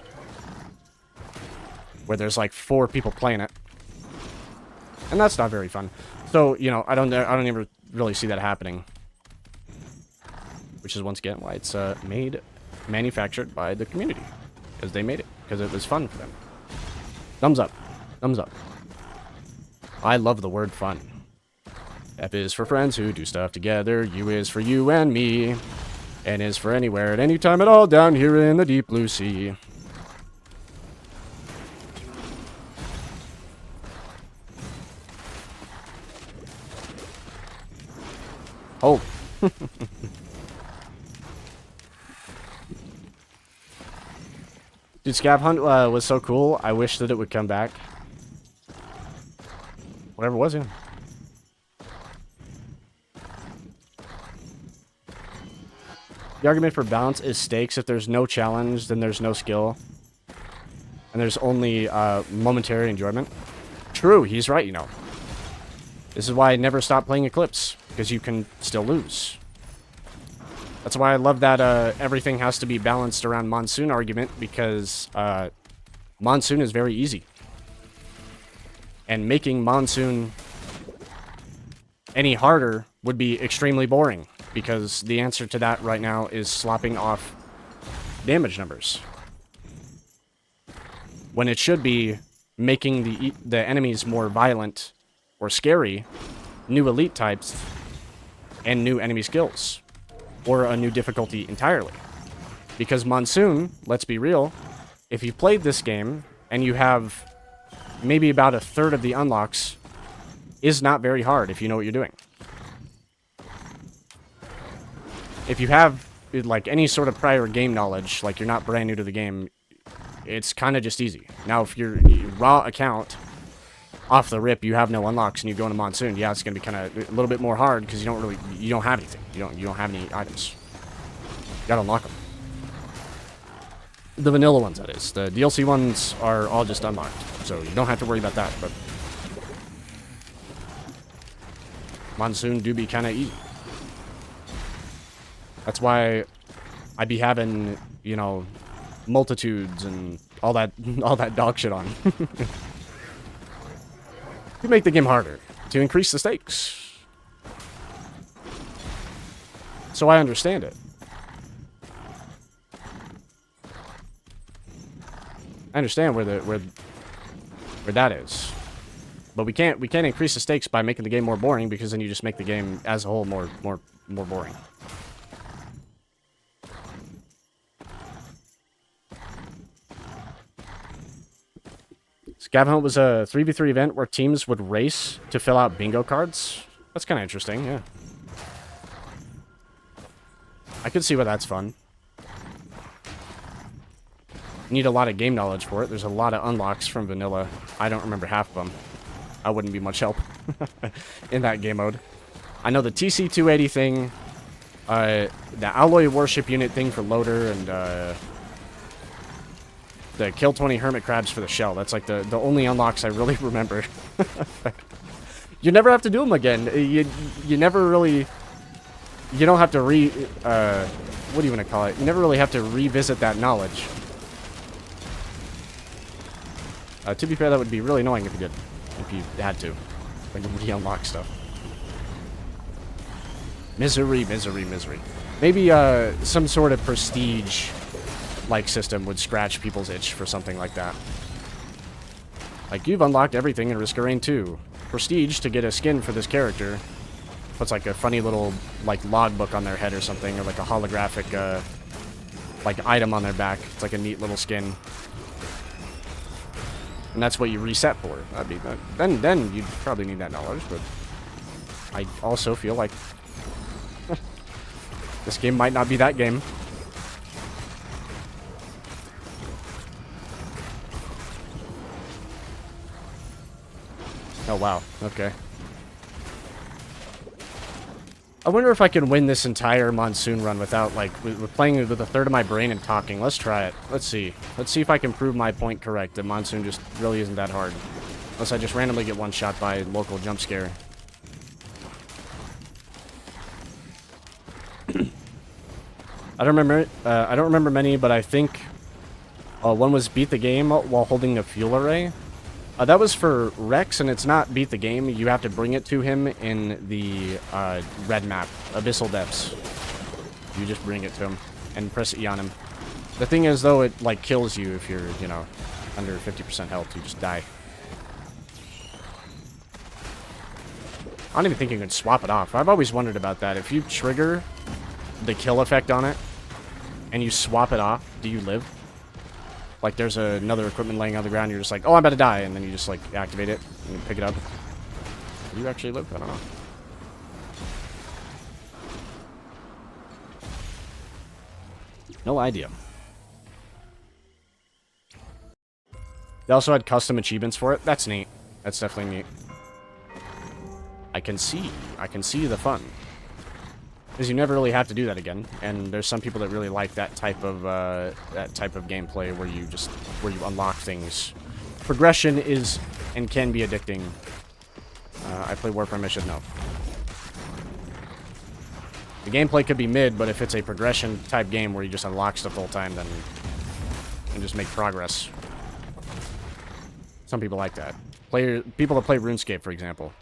where there's like 4 people playing it, and that's not very fun. So you know, I don't ever really see that happening, which is once again why it's manufactured by the community, because they made it because it was fun for them. Thumbs up, thumbs up. I love the word fun. F is for friends who do stuff together. U is for you and me. N is for anywhere at any time at all down here in the deep blue sea. Oh. Dude, Scav Hunt was so cool. I wish that it would come back. Whatever it was, yeah. The argument for balance is stakes. If there's no challenge, then there's no skill. And there's only momentary enjoyment. True, he's right, you know. This is why I never stop playing Eclipse, because you can still lose. That's why I love that everything has to be balanced around Monsoon argument, because Monsoon is very easy. And making Monsoon any harder would be extremely boring, because the answer to that right now is slopping off damage numbers. When it should be making the enemies more violent or scary, new elite types, and new enemy skills. Or a new difficulty entirely. Because Monsoon, let's be real, if you played this game and you have maybe about 1/3 of the unlocks, is not very hard if you know what you're doing. If you have like any sort of prior game knowledge, like you're not brand new to the game, it's kind of just easy. Now if you're raw account, off the rip, you have no unlocks and you go into Monsoon, yeah, it's gonna be kind of a little bit more hard because you don't have anything. You don't have any items. You gotta unlock them. The vanilla ones, that is. The DLC ones are all just unlocked, so you don't have to worry about that. But Monsoon do be kind of easy. That's why I be having, you know, multitudes and all that dog shit on. To make the game harder, to increase the stakes. So I understand it. I understand where that is. But we can't increase the stakes by making the game more boring, because then you just make the game as a whole more boring. Scav Hunt was a 3v3 event where teams would race to fill out bingo cards. That's kind of interesting, yeah. I could see why that's fun. You need a lot of game knowledge for it. There's a lot of unlocks from vanilla. I don't remember half of them. I wouldn't be much help in that game mode. I know the TC280 thing, the Alloy Warship Unit thing for Loader, and the Kill 20 Hermit Crabs for the shell. That's like the only unlocks I really remember. You never have to do them again. You never really... You don't have to what do you want to call it? You never really have to revisit that knowledge. To be fair, that would be really annoying if you did. If you had to. Like, re-unlock stuff. Misery, misery, misery. Maybe some sort of prestige-like system would scratch people's itch for something like that. Like, you've unlocked everything in Risk of Rain 2. Prestige to get a skin for this character. Puts like a funny little like logbook on their head or something, or like a holographic like item on their back. It's like a neat little skin. And that's what you reset for. That'd be then you'd probably need that knowledge, but I also feel like this game might not be that game. Oh wow, okay. I wonder if I can win this entire Monsoon run without, like, with playing with a third of my brain and talking. Let's try it. Let's see. Let's see if I can prove my point correct, that Monsoon just really isn't that hard. Unless I just randomly get one shot by a local jump scare. I don't remember. I don't remember many, but I think one was beat the game while holding a fuel array. That was for Rex, and it's not beat the game. You have to bring it to him in the red map, Abyssal Depths. You just bring it to him and press E on him. The thing is, though, it like kills you if you're, you know, under 50% health. You just die. I don't even think you can swap it off. I've always wondered about that. If you trigger the kill effect on it and you swap it off, do you live? Like, there's another equipment laying on the ground, you're just like, oh, I'm about to die, and then you just, like, activate it, and you pick it up. Do you actually live? I don't know. No idea. They also had custom achievements for it. That's neat. That's definitely neat. I can see the fun. Because you never really have to do that again, and there's some people that really like that type of gameplay where you unlock things. Progression is and can be addicting. I play Warframe, I should know. The gameplay could be mid, but if it's a progression type game where you just unlock stuff the whole time, then you can just make progress. Some people like that. People that play RuneScape, for example.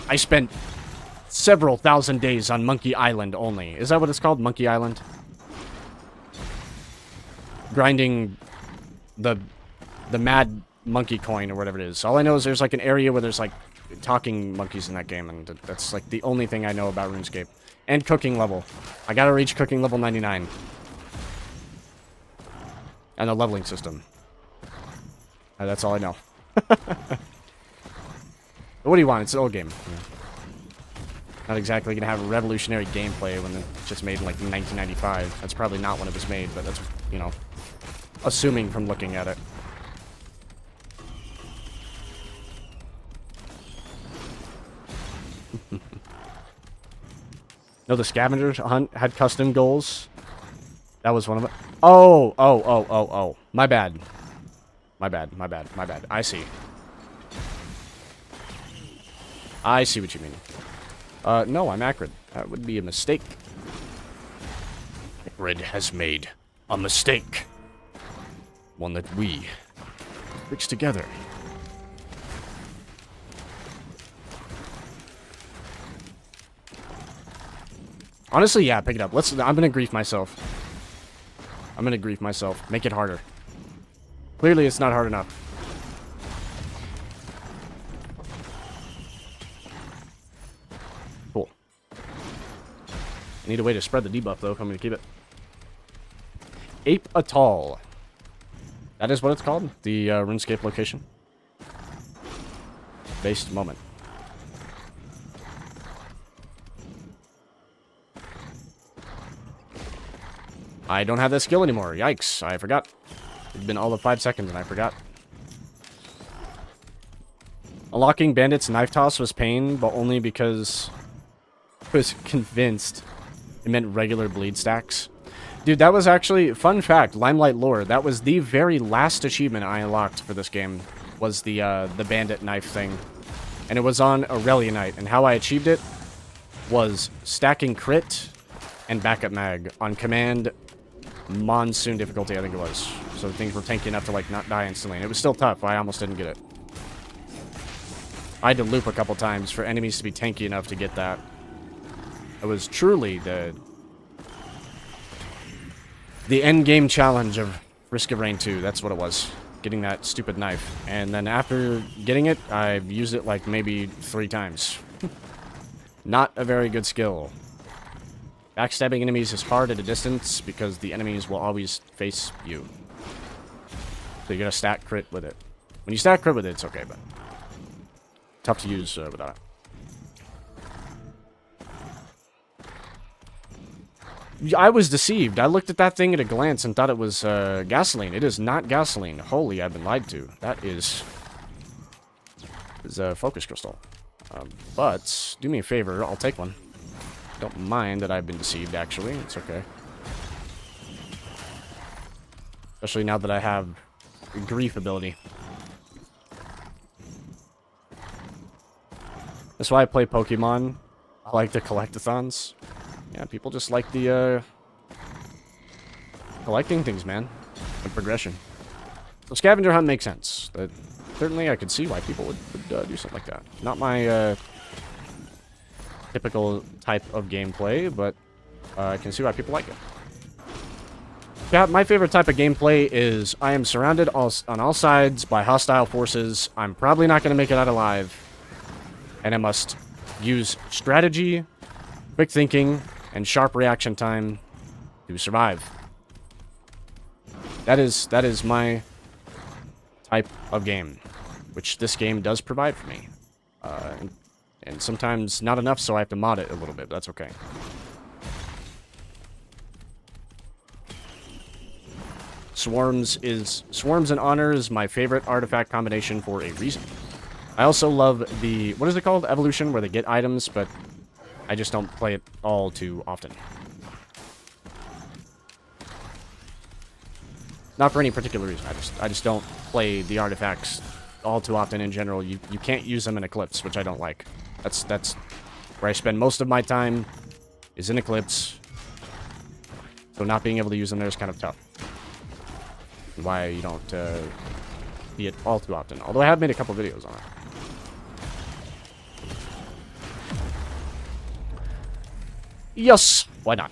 I spent several thousand days on Monkey Island only. Is that what it's called? Monkey Island? Grinding the mad monkey coin or whatever it is. All I know is there's like an area where there's like talking monkeys in that game, and that's like the only thing I know about RuneScape. And cooking level. I gotta reach cooking level 99. And the leveling system. That's all I know. But what do you want? It's an old game. Yeah. Not exactly going to have a revolutionary gameplay when it's just made in, like, 1995. That's probably not when it was made, but that's, you know, assuming from looking at it. No, the scavenger hunt had custom goals. That was one of them. Oh. My bad. My bad. I see. I see what you mean. No, I'm Acrid. That would be a mistake. Acrid has made a mistake. One that we fix together. Honestly, yeah, pick it up. I'm gonna grief myself. Make it harder. Clearly, it's not hard enough. Cool. I need a way to spread the debuff, though, if I'm going to keep it. Ape Atoll. That is what it's called? The RuneScape location? Based moment. I don't have that skill anymore. Yikes. I forgot. It's been all of 5 seconds and I forgot. Unlocking Bandit's Knife Toss was pain, but only because I was convinced it meant regular bleed stacks. Dude, that was actually, fun fact, Limelight lore, that was the very last achievement I unlocked for this game, was the bandit knife thing. And it was on Aurelianite, and how I achieved it was stacking crit and backup mag on command monsoon difficulty, I think it was. So things were tanky enough to, like, not die instantly. And it was still tough, I almost didn't get it. I had to loop a couple times for enemies to be tanky enough to get that. It was truly the end game challenge of Risk of Rain 2. That's what it was. Getting that stupid knife. And then after getting it, I've used it like maybe 3 times. Not a very good skill. Backstabbing enemies is hard at a distance because the enemies will always face you. So you gotta stack crit with it. When you stack crit with it, it's okay, but tough to use without it. I was deceived. I looked at that thing at a glance and thought it was gasoline. It is not gasoline. Holy, I've been lied to. That is a focus crystal. But do me a favor. I'll take one. Don't mind that I've been deceived, actually. It's okay. Especially now that I have grief ability. That's why I play Pokemon. I like the collectathons. Yeah, people just like the, collecting things, man. The progression. So scavenger hunt makes sense. That certainly I could see why people would do something like that. Not my, typical type of gameplay, but I can see why people like it. Yeah, my favorite type of gameplay is I am surrounded on all sides by hostile forces. I'm probably not going to make it out alive. And I must use strategy, quick thinking, and sharp reaction time to survive. That is my type of game, which this game does provide for me. And sometimes not enough, so I have to mod it a little bit, but that's okay. Swarms and Honor is my favorite artifact combination for a reason. I also love the, what is it called? Evolution, where they get items, but I just don't play it all too often. Not for any particular reason. I just don't play the artifacts all too often in general. You can't use them in Eclipse, which I don't like. That's where I spend most of my time, is in Eclipse. So not being able to use them there is kind of tough. Why you don't see it all too often. Although I have made a couple videos on it. Yes! Why not?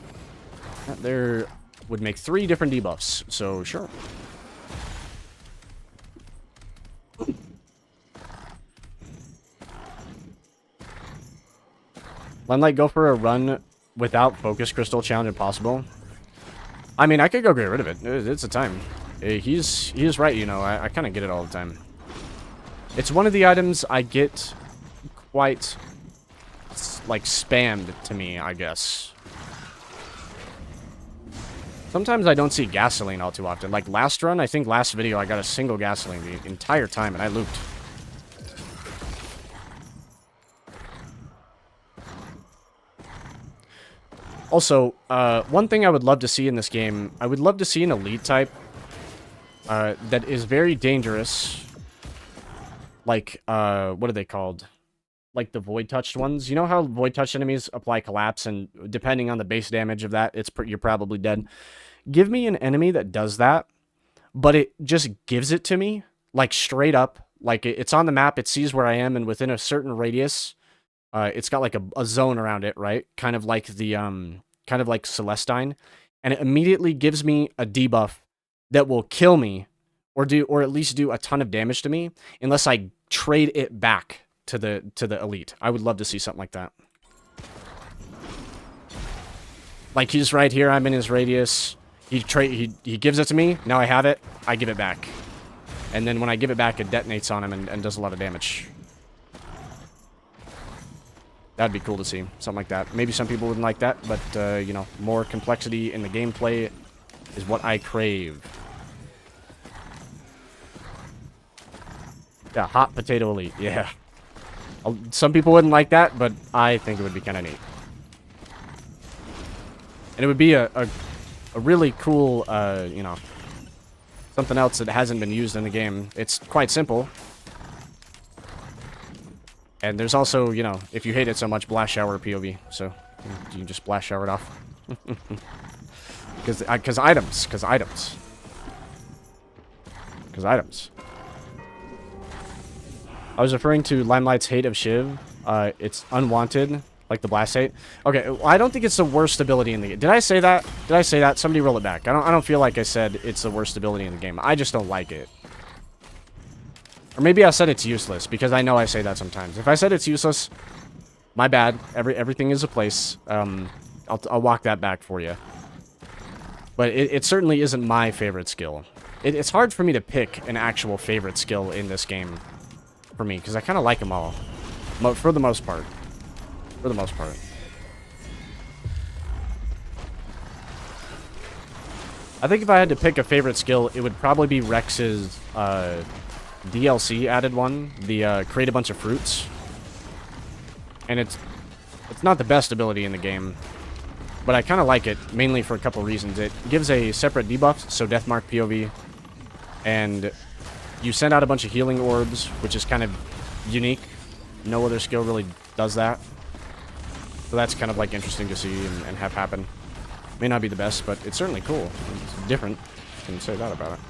That there would make 3 different debuffs, so sure. Limelight, go for a run without Focus Crystal Challenge impossible. I mean, I could go get rid of it. It's a time. He is right, you know. I kind of get it all the time. It's one of the items I get quite, like, spammed to me, I guess. Sometimes I don't see gasoline all too often. Like, last run, I think last video, I got a single gasoline the entire time, and I looped. Also, one thing I would love to see in this game, I would love to see an elite type that is very dangerous. Like, what are they called? Like the Void Touched ones. You know how Void Touched enemies apply Collapse, and depending on the base damage of that, you're probably dead. Give me an enemy that does that, but it just gives it to me, like, straight up. Like, it's on the map, it sees where I am, and within a certain radius, it's got, like, a zone around it, right? Kind of like the, kind of like Celestine. And it immediately gives me a debuff that will kill me, or at least do a ton of damage to me, unless I trade it back to the elite. I would love to see something like that. Like, he's right here, I'm in his radius. He gives it to me, now I have it, I give it back. And then when I give it back, it detonates on him and does a lot of damage. That'd be cool to see, something like that. Maybe some people wouldn't like that, but, you know, more complexity in the gameplay is what I crave. Yeah, Hot Potato Elite, yeah. Some people wouldn't like that, but I think it would be kind of neat. And it would be a really cool, you know, something else that hasn't been used in the game. It's quite simple. And there's also, you know, if you hate it so much, Blast Shower POV. So, you can just Blast Shower it off. Because items. Because items. I was referring to Limelight's hate of Shiv. It's unwanted, like the Blast hate. Okay, well, I don't think it's the worst ability in the game. Did I say that? Did I say that? Somebody roll it back. I don't feel like I said it's the worst ability in the game. I just don't like it. Or maybe I said it's useless, because I know I say that sometimes. If I said it's useless, my bad. Everything is a place. I'll walk that back for you. But it certainly isn't my favorite skill. It's hard for me to pick an actual favorite skill in this game for me, because I kind of like them all. For the most part. For the most part. I think if I had to pick a favorite skill, it would probably be Rex's DLC added one, the create a bunch of fruits. And it's not the best ability in the game, but I kind of like it, mainly for a couple reasons. It gives a separate debuff, so Deathmark POV, and you send out a bunch of healing orbs, which is kind of unique. No other skill really does that. So that's kind of like interesting to see and have happen. May not be the best, but it's certainly cool. It's different. I can say that about it.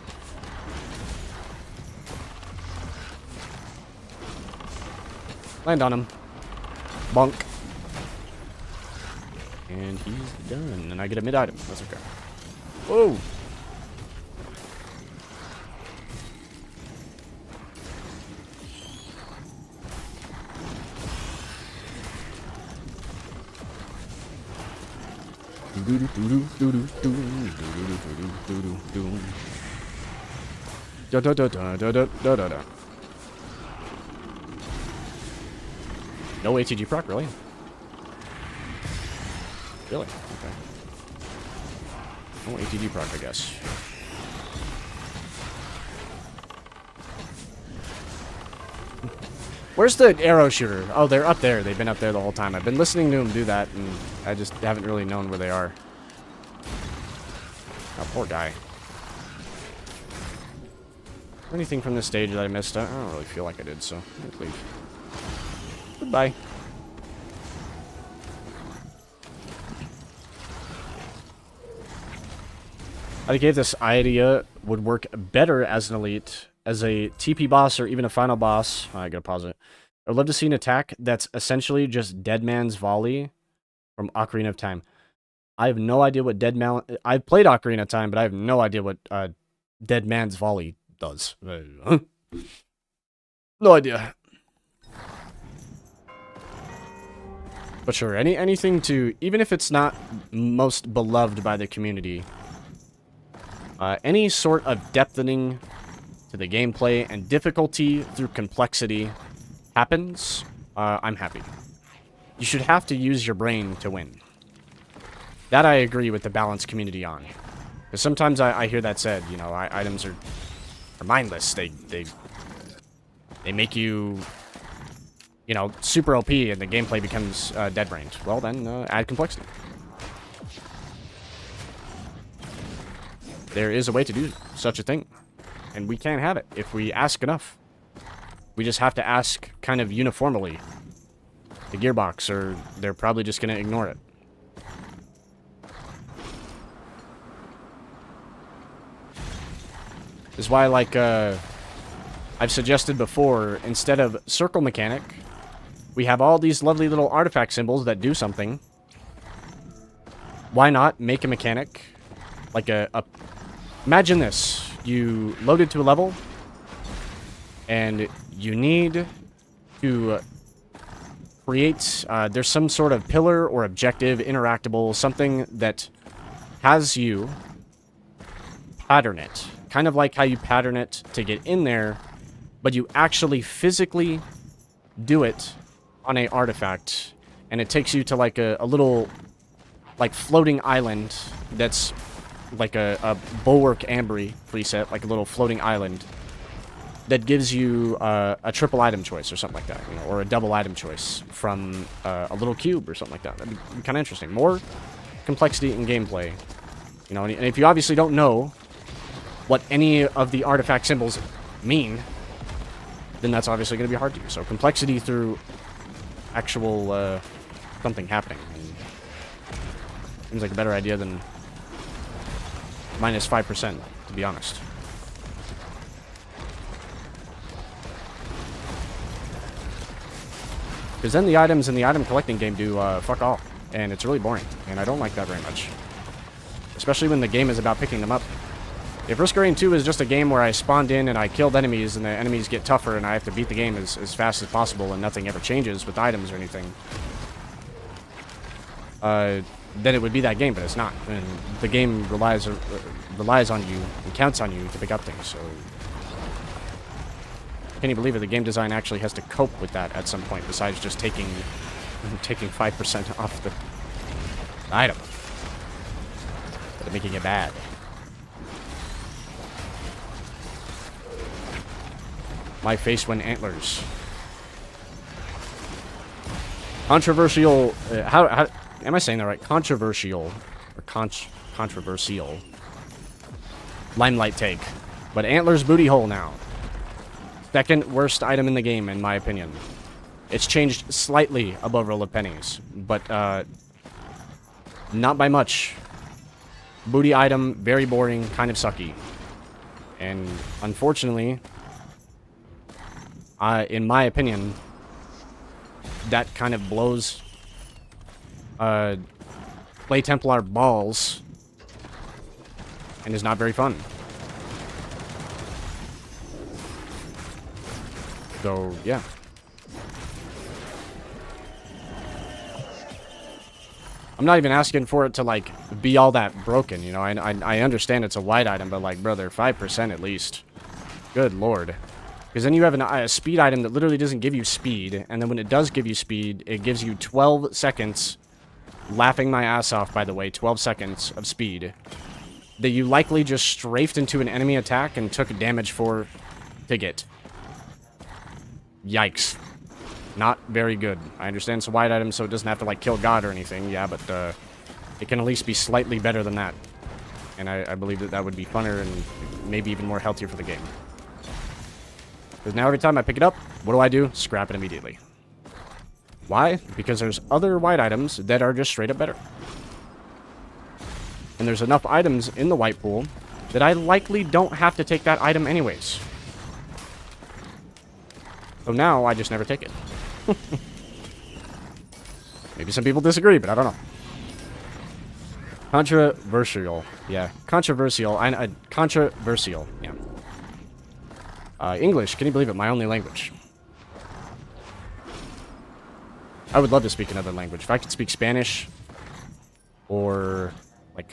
Land on him. Bonk. And he's done. And I get a mid-item. That's okay. Whoa! No ATG proc, really? Really? Okay. No ATG proc, I guess. Where's the arrow shooter? Oh, they're up there. They've been up there the whole time. I've been listening to them do that, and I just haven't really known where they are. Oh, poor guy. Anything from this stage that I missed? I don't really feel like I did, so let's leave. Goodbye. I gave this idea would work better as an elite, as a TP boss, or even a final boss. I gotta pause it. I'd love to see an attack that's essentially just Dead Man's Volley from Ocarina of Time. I have no idea what I've played Ocarina of Time, but I have no idea what Dead Man's Volley does. No idea. But sure, anything to, even if it's not most beloved by the community, any sort of depthening to the gameplay and difficulty through complexity happens, I'm happy. You should have to use your brain to win. That I agree with the balanced community on. Because sometimes I hear that said, you know, items are mindless. They make you, you know, super OP and the gameplay becomes dead-brained. Well then, add complexity. There is a way to do such a thing. And we can have it if we ask enough. We just have to ask kind of uniformly. The Gearbox, or they're probably just going to ignore it. This is why, like, I've suggested before, instead of circle mechanic, we have all these lovely little artifact symbols that do something. Why not make a mechanic like imagine this. You loaded to a level, and you need to create, there's some sort of pillar or objective, interactable, something that has you pattern it. Kind of like how you pattern it to get in there, but you actually physically do it on a artifact, and it takes you to like a little like floating island that's like a bulwark Ambry preset, like a little floating island that gives you a triple item choice or something like that, you know, or a double item choice from a little cube or something like that. That'd be kind of interesting. More complexity in gameplay, you know, and if you obviously don't know what any of the artifact symbols mean, then that's obviously going to be hard to do. So complexity through actual something happening seems like a better idea than minus 5%, to be honest. Because then the items in the item collecting game do fuck all, and it's really boring, and I don't like that very much. Especially when the game is about picking them up. If Risk of Rain 2 is just a game where I spawned in and I killed enemies and the enemies get tougher and I have to beat the game as fast as possible and nothing ever changes with items or anything, then it would be that game, but it's not. And the game relies on you and counts on you to pick up things, so can you believe it? The game design actually has to cope with that at some point, besides just taking 5% off the item, but making it bad. My face when antlers. Controversial. How am I saying that right? Controversial or controversial. Limelight take, but antlers booty hole now. Second worst item in the game, in my opinion. It's changed slightly above roll of pennies, but not by much. Booty item, very boring, kind of sucky. And unfortunately, in my opinion, that kind of blows Play Templar balls and is not very fun. So, yeah. I'm not even asking for it to, like, be all that broken, you know? I understand it's a white item, but, like, brother, 5% at least. Good lord. Because then you have a speed item that literally doesn't give you speed, and then when it does give you speed, it gives you 12 seconds, laughing my ass off, by the way, 12 seconds of speed, that you likely just strafed into an enemy attack and took damage for to get. Yikes. Not very good. I understand it's a white item, so it doesn't have to, like, kill God or anything, yeah, but it can at least be slightly better than that. And I believe that that would be funner and maybe even more healthier for the game. Because now every time I pick it up, what do? Scrap it immediately. Why? Because there's other white items that are just straight up better. And there's enough items in the white pool that I likely don't have to take that item anyways. So now I just never take it. Maybe some people disagree, but I don't know. Controversial. Yeah, controversial. Controversial. Yeah. English, can you believe it? My only language. I would love to speak another language. If I could speak Spanish, or, like,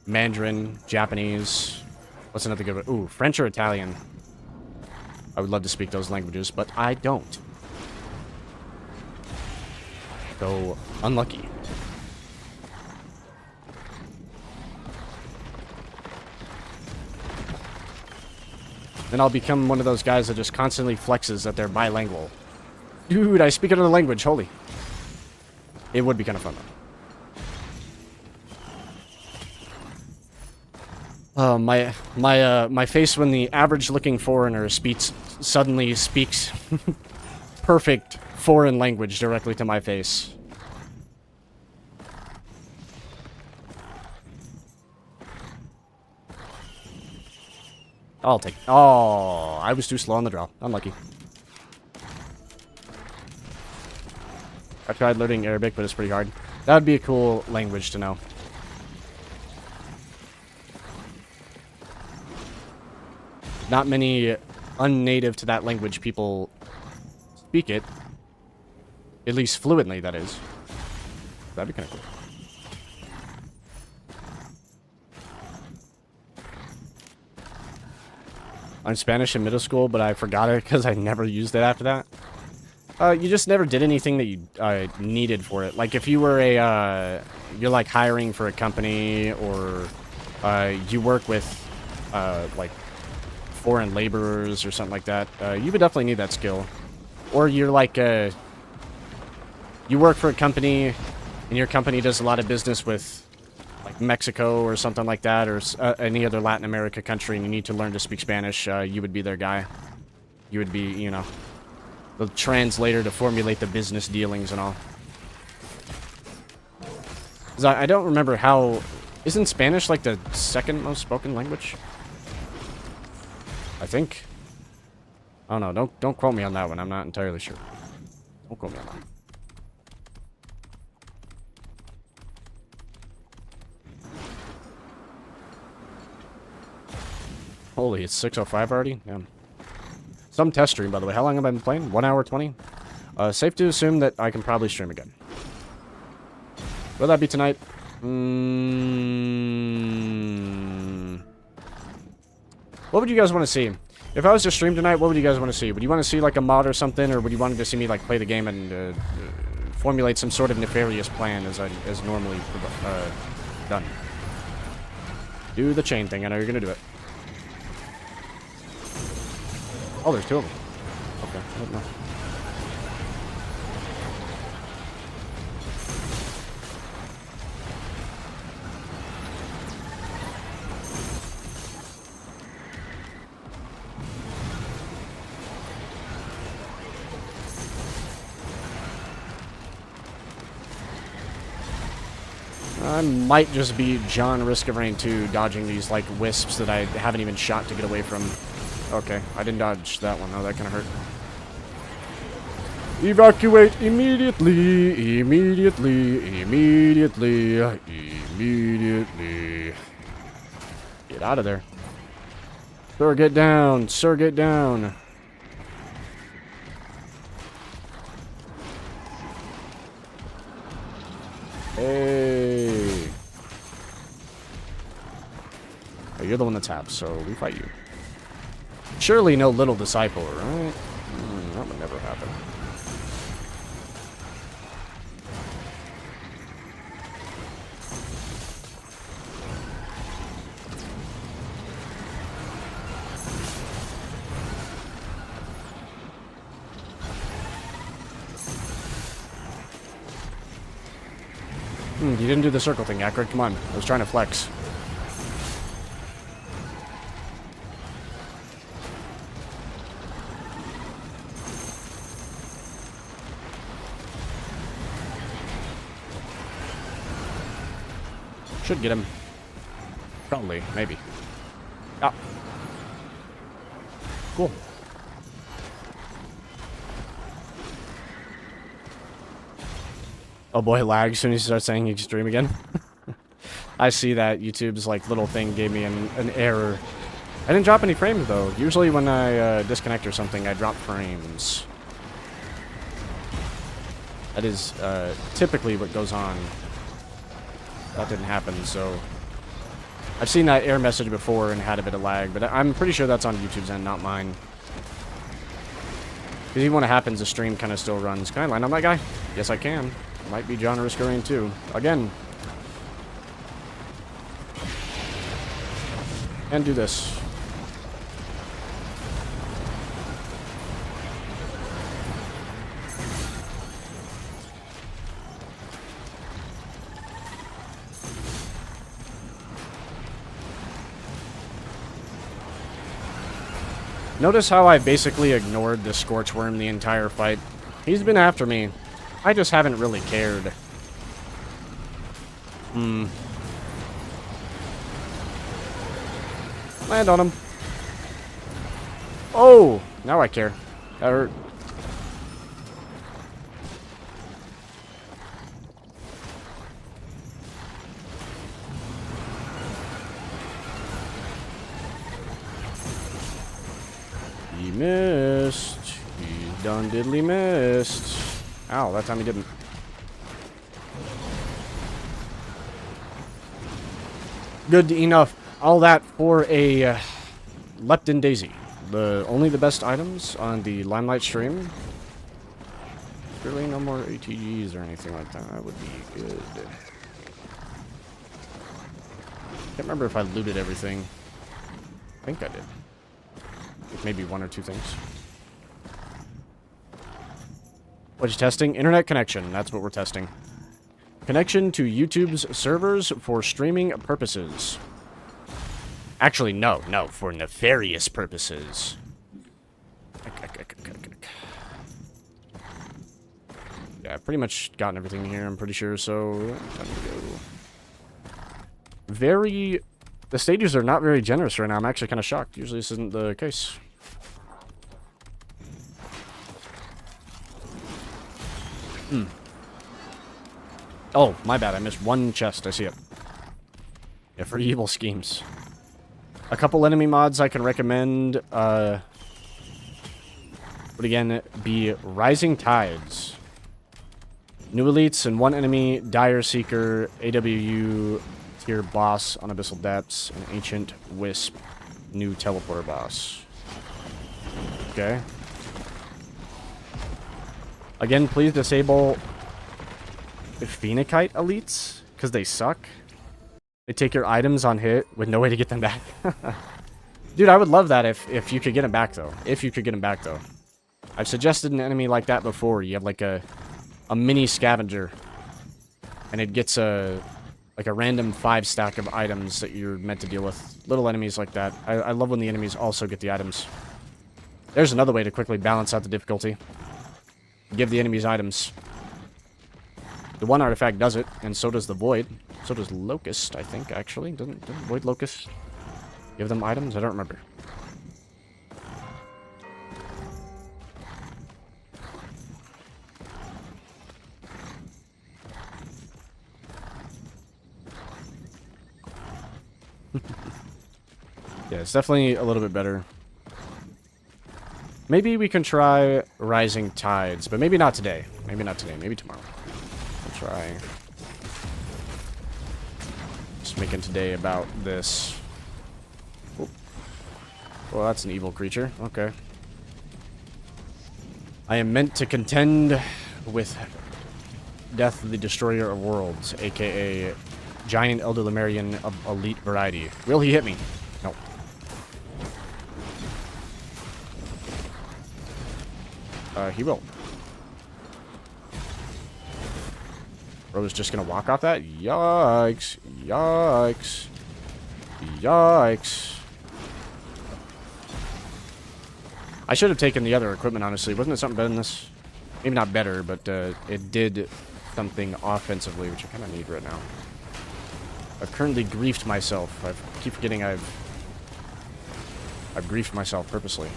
Mandarin, Japanese. What's another good one? Ooh, French or Italian. I would love to speak those languages, but I don't. So, unlucky. Then I'll become one of those guys that just constantly flexes that they're bilingual. Dude, I speak another language, holy. It would be kind of fun, though. My face when the average-looking foreigner suddenly speaks perfect foreign language directly to my face. I'll take... Oh, I was too slow on the draw. Unlucky. I tried learning Arabic, but it's pretty hard. That would be a cool language to know. Not many unnative to that language people speak it. At least fluently, that is. That'd be kind of cool. I'm Spanish in middle school, but I forgot it because I never used it after that. You just never did anything that you needed for it. Like if you were you're like hiring for a company, or you work with like foreign laborers or something like that, you would definitely need that skill. Or you're like you work for a company, and your company does a lot of business with like Mexico or something like that, or any other Latin America country, and you need to learn to speak Spanish. You would be their guy. You would be, you know, the translator to formulate the business dealings and all. 'Cause I don't remember how... Isn't Spanish like the second most spoken language? I think. I don't know. Don't quote me on that one. I'm not entirely sure. Don't quote me on that. Holy, it's 6:05 already? Yeah. Some test stream, by the way. How long have I been playing? 1 hour 20? Safe to assume that I can probably stream again. Will that be tonight? What would you guys want to see? If I was to stream tonight, what would you guys want to see? Would you want to see like a mod or something, or would you want to see me like play the game and formulate some sort of nefarious plan as normally done? Do the chain thing. I know you're gonna do it. Oh, there's two of them. Okay, I don't know. I might just be John Risk of Rain 2 dodging these, like, wisps that I haven't even shot to get away from. Okay, I didn't dodge that one, though. That kind of hurt. Evacuate immediately, immediately, immediately, immediately. Get out of there. Sir, get down. Sir, get down. Hey. Oh, you're the one that taps, so we fight you. Surely no little disciple, right? That would never happen. You didn't do the circle thing, Akron. Come on. I was trying to flex. Should get him. Probably. Maybe. Ah. Cool. Oh boy, lag as soon as you start saying you can stream again. I see that YouTube's like little thing gave me an error. I didn't drop any frames though. Usually when I disconnect or something, I drop frames. That is typically what goes on. That didn't happen, so... I've seen that error message before and had a bit of lag, but I'm pretty sure that's on YouTube's end, not mine. Because even when it happens, the stream kind of still runs. Can I land on that guy? Yes, I can. Might be John Risk of Rain 2. Again. And do this. Notice how I basically ignored the Scorchworm the entire fight. He's been after me. I just haven't really cared. Land on him. Oh! Now I care. That hurt. He missed. He done diddly missed. Ow, that time he didn't. Good enough. All that for a Lepton Daisy. Only the best items on the Limelight stream. Really no more ATGs or anything like that. That would be good. Can't remember if I looted everything. I think I did. Maybe one or two things. What you testing? Internet connection. That's what we're testing. Connection to YouTube's servers for streaming purposes. Actually, no. For nefarious purposes. Yeah, I've pretty much gotten everything here, I'm pretty sure, so... Time to go. The stages are not very generous right now. I'm actually kind of shocked. Usually this isn't the case. Oh, my bad. I missed one chest. I see it. Yeah, for evil schemes. A couple enemy mods I can recommend would again be Rising Tides. New elites and one enemy, Dire Seeker, AWU tier boss on Abyssal Depths, and Ancient Wisp, new teleporter boss. Okay. Again, please disable Phoenicites elites, because they suck. They take your items on hit with no way to get them back. Dude, I would love that if you could get them back, though. If you could get them back, though. I've suggested an enemy like that before. You have, like, a mini scavenger. And it gets like a random 5 stack of items that you're meant to deal with. Little enemies like that. I love when the enemies also get the items. There's another way to quickly balance out the difficulty. Give the enemies items. The one artifact does it, and so does the void. So does Locust, I think, actually. Doesn't Void Locust give them items? I don't remember. Yeah, it's definitely a little bit better. Maybe we can try Rising Tides, but maybe not today. Maybe not today. Maybe tomorrow. We'll try. Just making today about this. Oh. Well, that's an evil creature. Okay. I am meant to contend with Death, the Destroyer of Worlds, aka Giant Elder Lemurian of elite variety. Will he hit me? No. He will. Bro's just gonna walk off that? Yikes. Yikes. Yikes. I should have taken the other equipment, honestly. Wasn't it something better than this? Maybe not better, but it did something offensively, which I kind of need right now. I've currently griefed myself. I keep forgetting I've griefed myself purposely.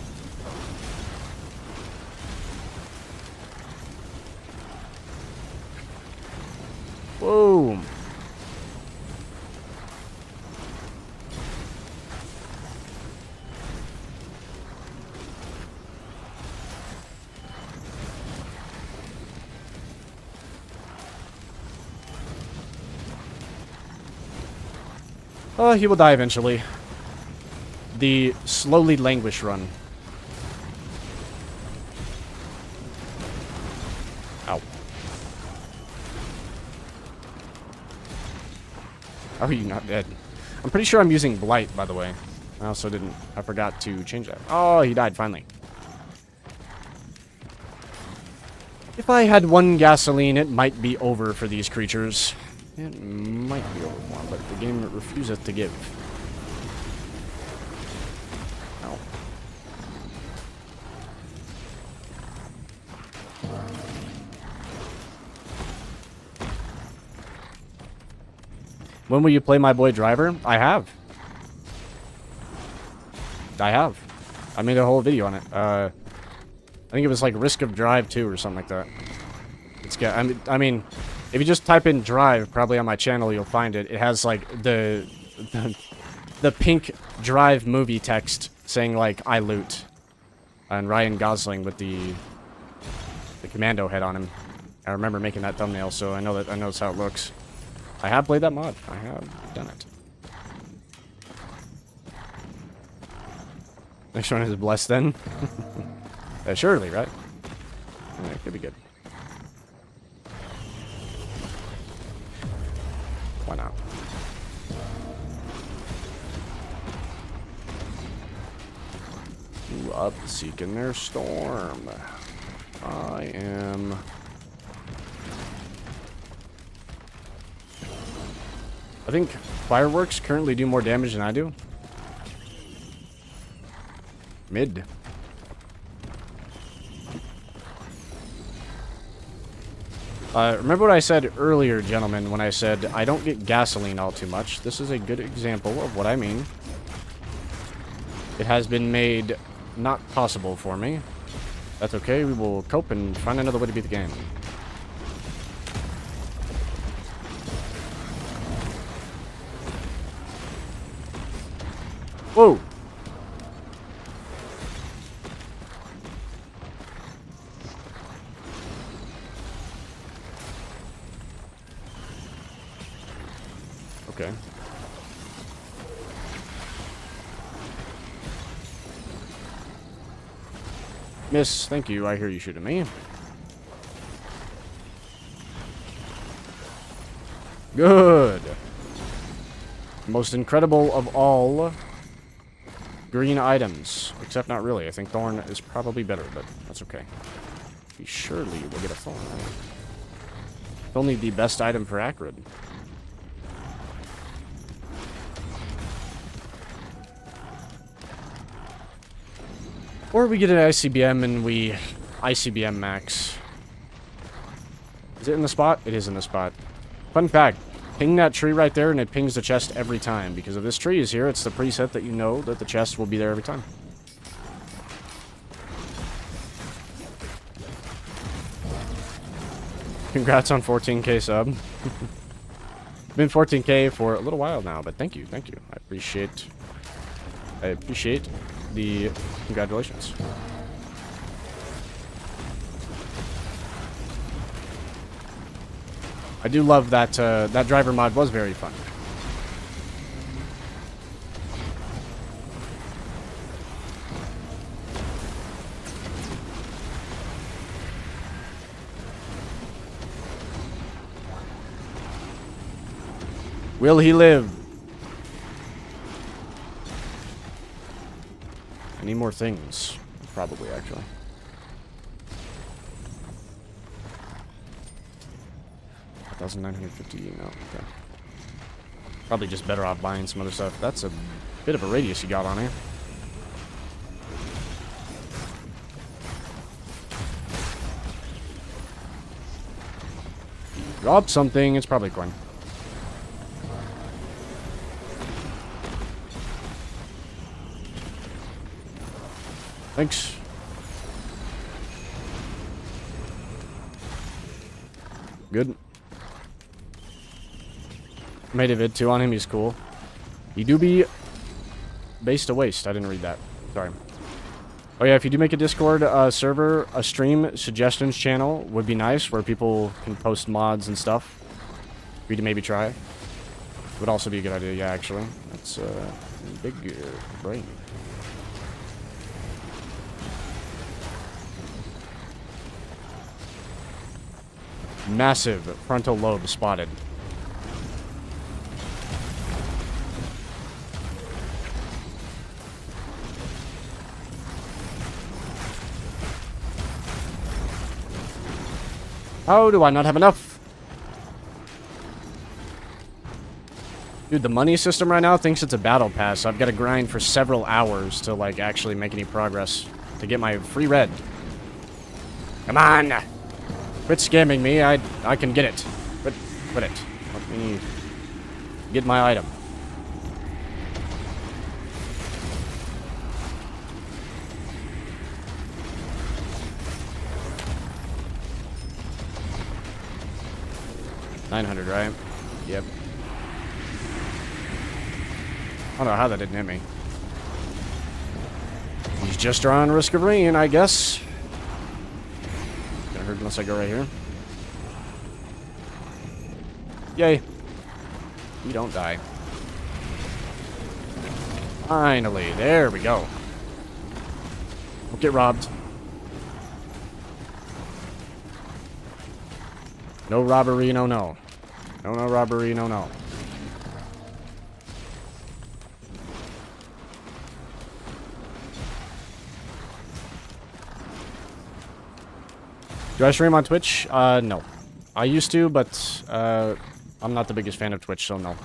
Boom. He will die eventually. The slowly languish run. Ow. How are you not dead? I'm pretty sure I'm using Blight, by the way. I also didn't... I forgot to change that. Oh, he died, finally. If I had one gasoline, it might be over for these creatures. It might be over one, but the game refuses to give. Ow. When will you play My Boy Driver? I have. I made a whole video on it. I think it was like Risk of Drive 2 or something like that. It's got, I mean, if you just type in Drive, probably on my channel, you'll find it. It has like the pink Drive movie text saying like I loot, and Ryan Gosling with the commando head on him. I remember making that thumbnail, so I know that's how it looks. I have played that mod. I have done it. Next one is Blessed then. Surely, right? Yeah, it could be good. Why not? Ooh, up seeking their storm. I am... I think fireworks currently do more damage than I do. Mid. Remember what I said earlier, gentlemen, when I said I don't get gasoline all too much. This is a good example of what I mean. It has been made not possible for me. That's okay, we will cope and find another way to beat the game. Whoa! Okay. Miss, thank you. I hear you shooting me. Good. Most incredible of all green items. Except not really. I think Thorn is probably better, but that's okay. We surely will get a Thorn. It's only the best item for Acrid. Or we get an ICBM and we ICBM max. Is it in the spot? It is in the spot. Fun fact. Ping that tree right there, and it pings the chest every time. Because if this tree is here, it's the preset that you know that the chest will be there every time. Congrats on 14k sub. Been 14k for a little while now, but thank you, thank you. I appreciate the congratulations. I do love that that driver mod was very fun. Will he live? I need more things. Probably, actually. $1,950, no, okay. Probably just better off buying some other stuff. That's a bit of a radius you got on here. Drop something, it's probably coin. Thanks. Good. Made a vid too on him, he's cool. He do be based to waste. I didn't read that. Sorry. Oh yeah, if you do make a Discord server, a stream suggestions channel would be nice, where people can post mods and stuff. For you to maybe try. Would also be a good idea, yeah, actually. That's big brain. Massive frontal lobe spotted. How do I not have enough? Dude, the money system right now thinks it's a battle pass, so I've got to grind for several hours to, like, actually make any progress to get my free red. Come on! Quit scamming me, I can get it. Quit it. Let me get my item. $900, right? Yep. I don't know how that didn't hit me. He's just drawing Risk of Rain, I guess. Gonna hurt unless I go right here. Yay. You don't die. Finally, there we go. Don't get robbed. No robbery, no. No robbery, no. Do I stream on Twitch? No. I used to, but I'm not the biggest fan of Twitch, so no.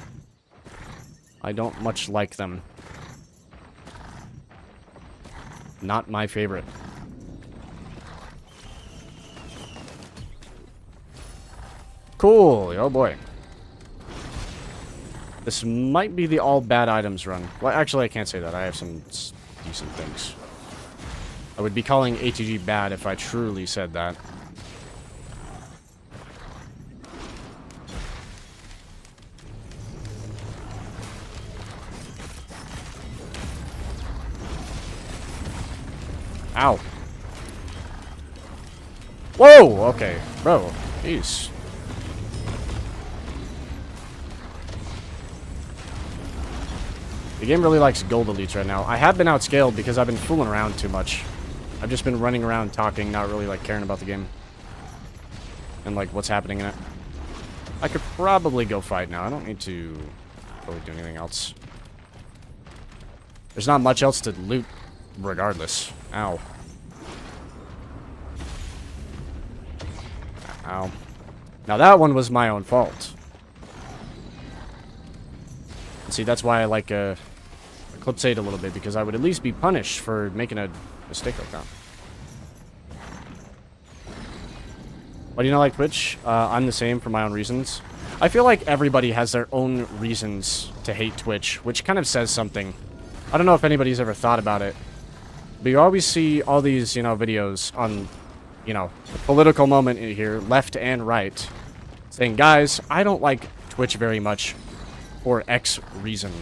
I don't much like them. Not my favorite. Cool. Oh boy. This might be the all bad items run. Well, actually, I can't say that. I have some decent things. I would be calling ATG bad if I truly said that. Ow. Whoa! Okay. Bro. Jeez. The game really likes gold elites right now. I have been outscaled because I've been fooling around too much. I've just been running around talking, not really like caring about the game. And like what's happening in it. I could probably go fight now. I don't need to really do anything else. There's not much else to loot regardless. Ow. Ow. Now that one was my own fault. See, that's why I like Eclipse 8 a little bit, because I would at least be punished for making a mistake like that. Why do you not like Twitch? I'm the same for my own reasons. I feel like everybody has their own reasons to hate Twitch, which kind of says something. I don't know if anybody's ever thought about it, but you always see all these, you know, videos on, you know, the political moment in here, left and right, saying, guys, I don't like Twitch very much for X reason.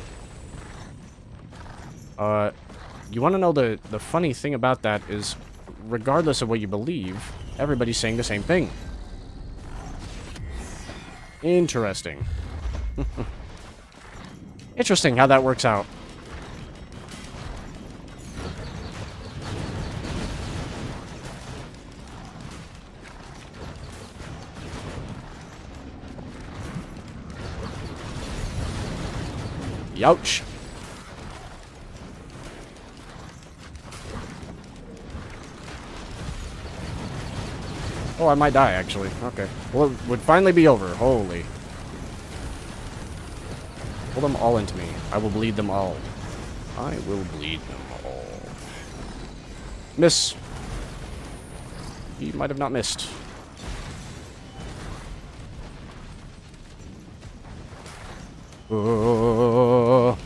You want to know the funny thing about that is, regardless of what you believe, everybody's saying the same thing. Interesting. Interesting how that works out. Youch. Oh, I might die, actually. Okay. Well, it would finally be over. Holy. Pull them all into me. I will bleed them all. I will bleed them all. Miss. He might have not missed. Oh,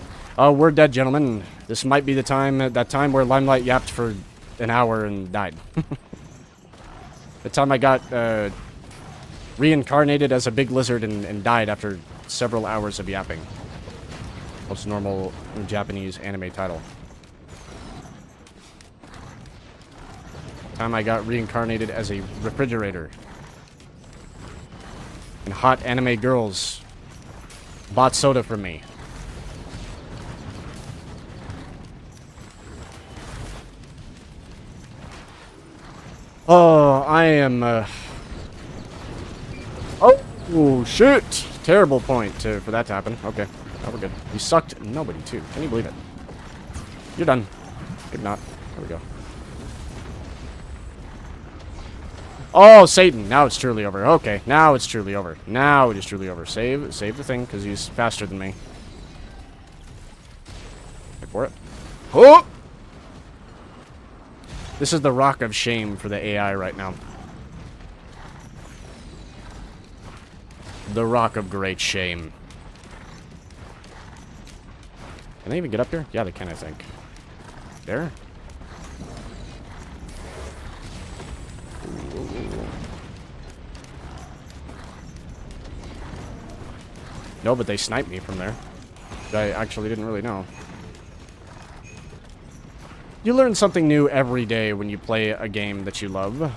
we're dead, gentlemen. This might be the time, that time where Limelight yapped for an hour and died. The time I got reincarnated as a big lizard and died after several hours of yapping. Most normal Japanese anime title. Time I got reincarnated as a refrigerator. And hot anime girls bought soda from me. Oh, I am, Oh, shit! Terrible point for that to happen. Okay, now we're good. You sucked nobody, too. Can you believe it? You're done. Maybe not. There we go. Oh, Satan! Now it's truly over. Okay, now it's truly over. Now it is truly over. Save the thing, because he's faster than me. Wait for it. Oh! This is the rock of shame for the AI right now. The rock of great shame. Can they even get up here? Yeah, they can, I think. There? No, but they sniped me from there. I actually didn't really know. You learn something new every day when you play a game that you love.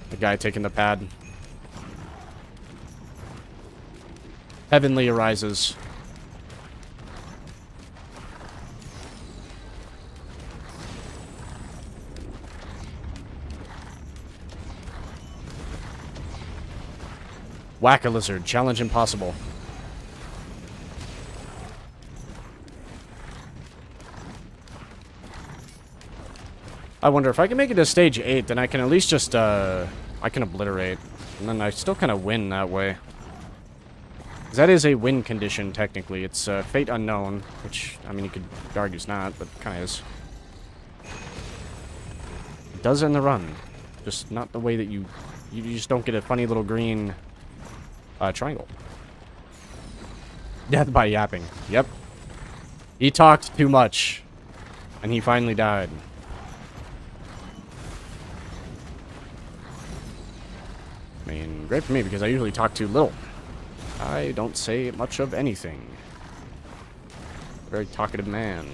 The guy taking the pad. Heavenly arises. Whack-a-lizard. Challenge impossible. I wonder if I can make it to stage 8, then I can at least just, I can obliterate. And then I still kind of win that way. 'Cause that is a win condition, technically. It's, fate unknown, which, I mean, you could argue it's not, but kind of is. It does end the run. Just not the way that you just don't get a funny little green... triangle. Death by yapping. Yep. He talked too much. And he finally died. I mean, great for me, because I usually talk too little. I don't say much of anything. Very talkative man.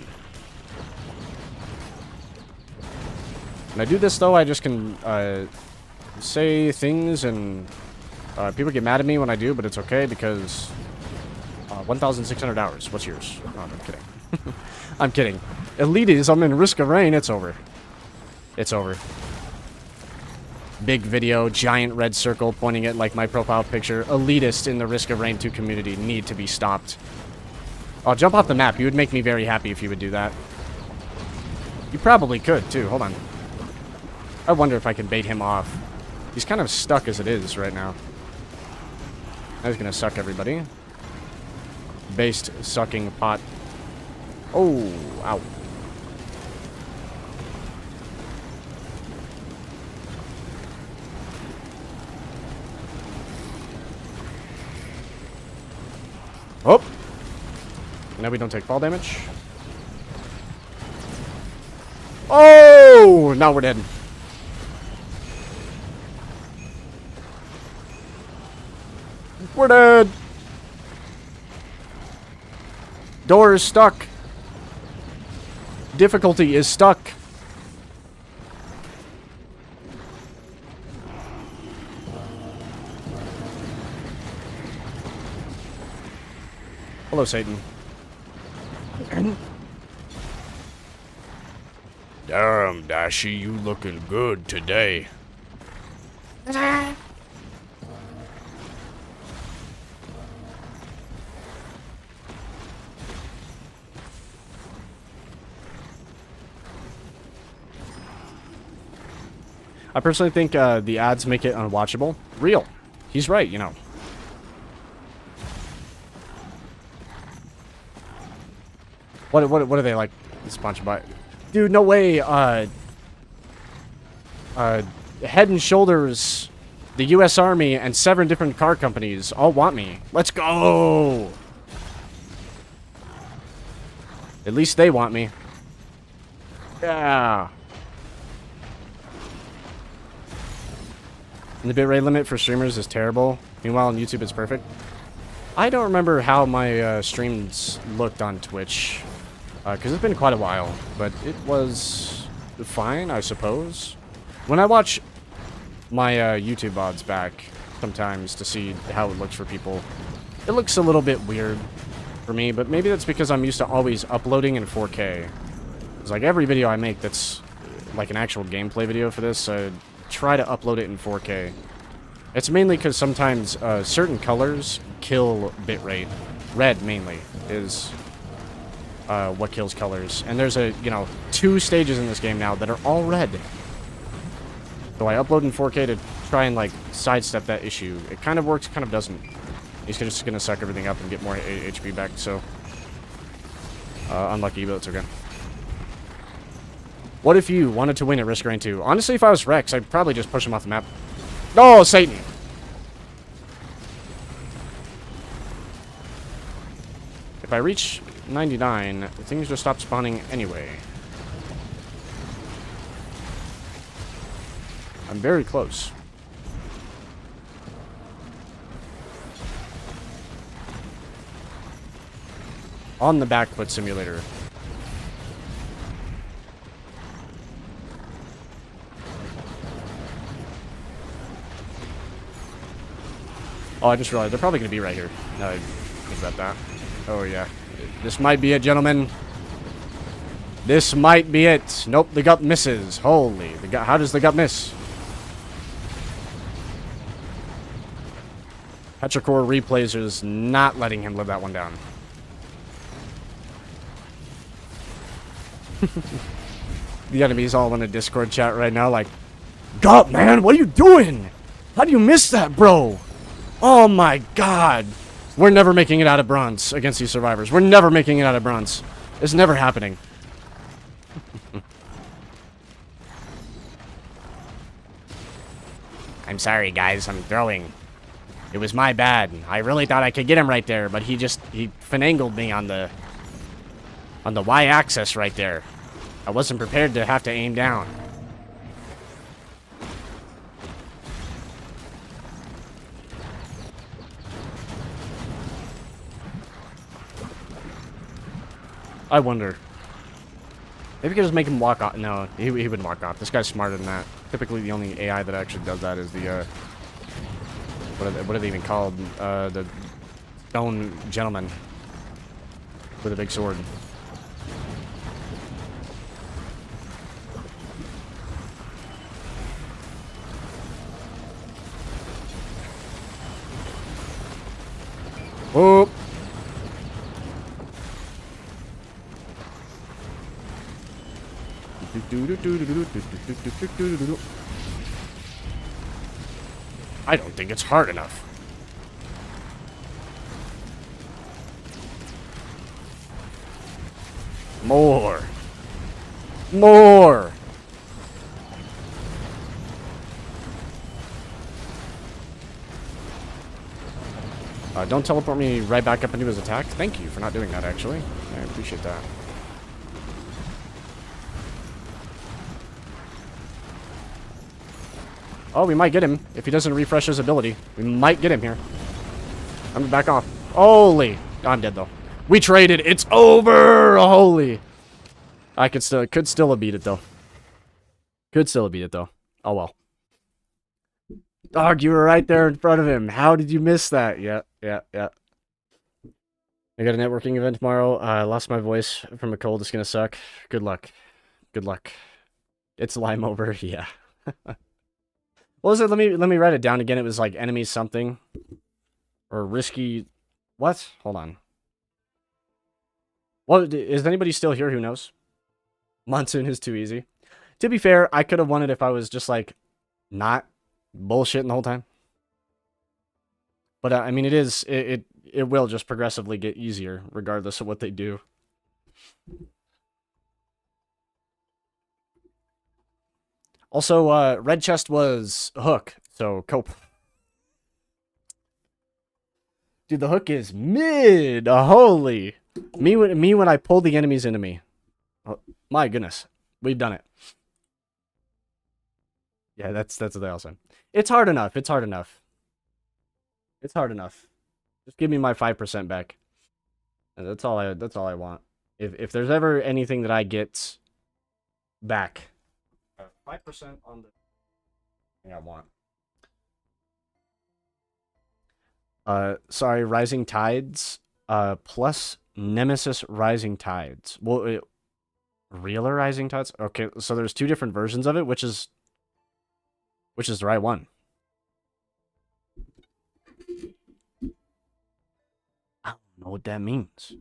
When I do this, though, I just can, say things and... people get mad at me when I do, but it's okay because 1,600 hours. What's yours? Oh, I'm kidding. I'm kidding. Elites, I'm in Risk of Rain. It's over. It's over. Big video, giant red circle pointing at like my profile picture. Elitist in the Risk of Rain 2 community need to be stopped. Oh, jump off the map. You would make me very happy if you would do that. You probably could too. Hold on. I wonder if I can bait him off. He's kind of stuck as it is right now. That was gonna suck everybody. based sucking pot. Oh, ow. Oh! Now we don't take fall damage. Oh! Now we're dead. We're dead. Door is stuck. Difficulty is stuck. Hello, Satan. Damn, Dashi, you looking good today. I personally think the ads make it unwatchable. Real. He's right, you know. What are they like sponsored by? Dude, no way. Head and Shoulders, the U.S. Army, and 7 different car companies all want me. Let's go! At least they want me. Yeah. And the bitrate limit for streamers is terrible. Meanwhile, on YouTube, it's perfect. I don't remember how my streams looked on Twitch. Because it's been quite a while. But it was fine, I suppose. When I watch my YouTube VODs back sometimes to see how it looks for people, it looks a little bit weird for me. But maybe that's because I'm used to always uploading in 4K. It's like every video I make that's like an actual gameplay video for this, try to upload it in 4K. It's mainly because sometimes certain colors kill bitrate. Red, mainly, is what kills colors. And there's 2 stages in this game now that are all red. So I upload in 4K to try and, like, sidestep that issue. It kind of works, kind of doesn't. He's just gonna suck everything up and get more HP back, so... unlucky, but it's okay. What if you wanted to win at Risk Rain 2? Honestly, if I was Rex, I'd probably just push him off the map. Oh, Satan! If I reach 99, things just stop spawning anyway. I'm very close. On the backfoot simulator. Oh, I just realized they're probably going to be right here. No, I think about that. Oh, yeah. This might be it, gentlemen. This might be it. Nope, the gut misses. Holy. The gut, how does the gut miss? Petrichor Replays is not letting him live that one down. The enemy's all in a Discord chat right now like, gut, man, what are you doing? How do you miss that, bro? Oh my god. We're never making it out of bronze against these survivors. We're never making it out of bronze. It's never happening. I'm sorry, guys. I'm throwing. It was my bad. I really thought I could get him right there, but he finangled me on the Y-axis right there. I wasn't prepared to have to aim down. I wonder. Maybe we could just make him walk off. No, he wouldn't walk off. This guy's smarter than that. Typically, the only AI that actually does that is the, what are they even called? The stone gentleman with a big sword. Oh! I don't think it's hard enough. More. More. Don't teleport me right back up into his attack. Thank you for not doing that, actually. I appreciate that. Oh, we might get him if he doesn't refresh his ability. We might get him here. I'm back off. Holy. I'm dead, though. We traded. It's over. Holy. I could still have beat it, though. Could still have beat it, though. Oh, well. Dog, you were right there in front of him. How did you miss that? Yeah. I got a networking event tomorrow. I lost my voice from a cold. It's gonna suck. Good luck. Good luck. It's lime over. Yeah. What was it? Let me write it down again. It was like enemy something. Or risky... What? Hold on. What, is anybody still here who knows? Monsoon is too easy. To be fair, I could have won it if I was just like not bullshitting the whole time. But I mean, it will just progressively get easier regardless of what they do. Also, red chest was hook, so cope. Dude, the hook is mid. Holy. Me when I pull the enemies into me. Oh, my goodness. We've done it. Yeah, that's what they all say. It's hard enough. It's hard enough. It's hard enough. Just give me my 5% back. And that's all I want. If there's ever anything that I get back, 5% on the thing I want. Sorry, Rising Tides, plus Nemesis Rising Tides. Well, Realer Rising Tides? Okay, so there's two different versions of it, which is the right one? I don't know what that means.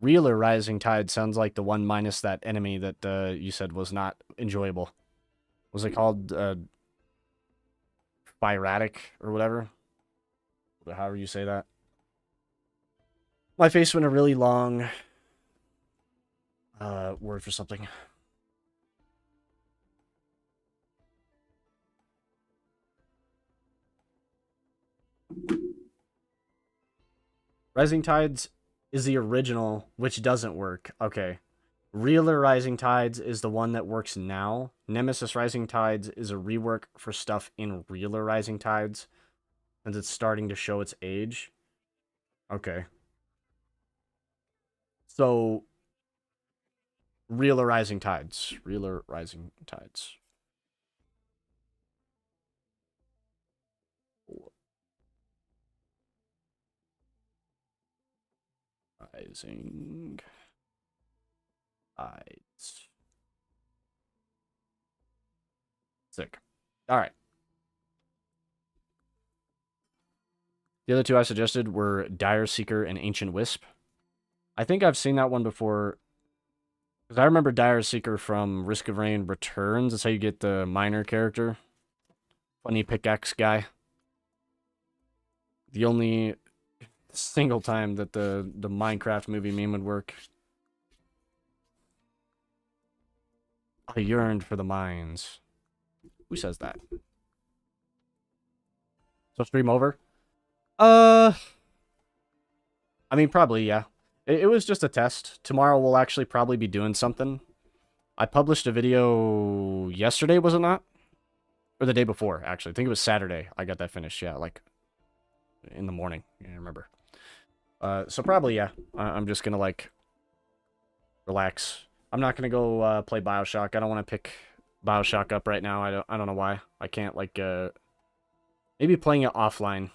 Realer Rising Tide sounds like the one minus that enemy that you said was not enjoyable. Was it called Spiratic or whatever? However you say that. My face went a really long word for something. Rising Tides is the original, which doesn't work. Okay. Realer Rising Tides is the one that works now. Nemesis Rising Tides is a rework for stuff in Realer Rising Tides. And it's starting to show its age. Okay. So, Realer Rising Tides. Realer Rising Tides. Rising Tides. Sick. All right. The other two I suggested were Dire Seeker and Ancient Wisp. I think I've seen that one before. Because I remember Dire Seeker from Risk of Rain Returns. That's how you get the minor character. Funny pickaxe guy. The only single time that the Minecraft movie meme would work. I yearned for the mines. Who says that? So stream over? I mean, probably, yeah. It was just a test. Tomorrow we'll actually probably be doing something. I published a video yesterday, was it not? Or the day before, actually. I think it was Saturday. I got that finished, yeah, like in the morning. I remember. So probably, yeah. I'm just gonna, like, relax. I'm not gonna go play Bioshock. I don't want to pick Bioshock up right now. I don't know why. I can't, like, maybe playing it offline.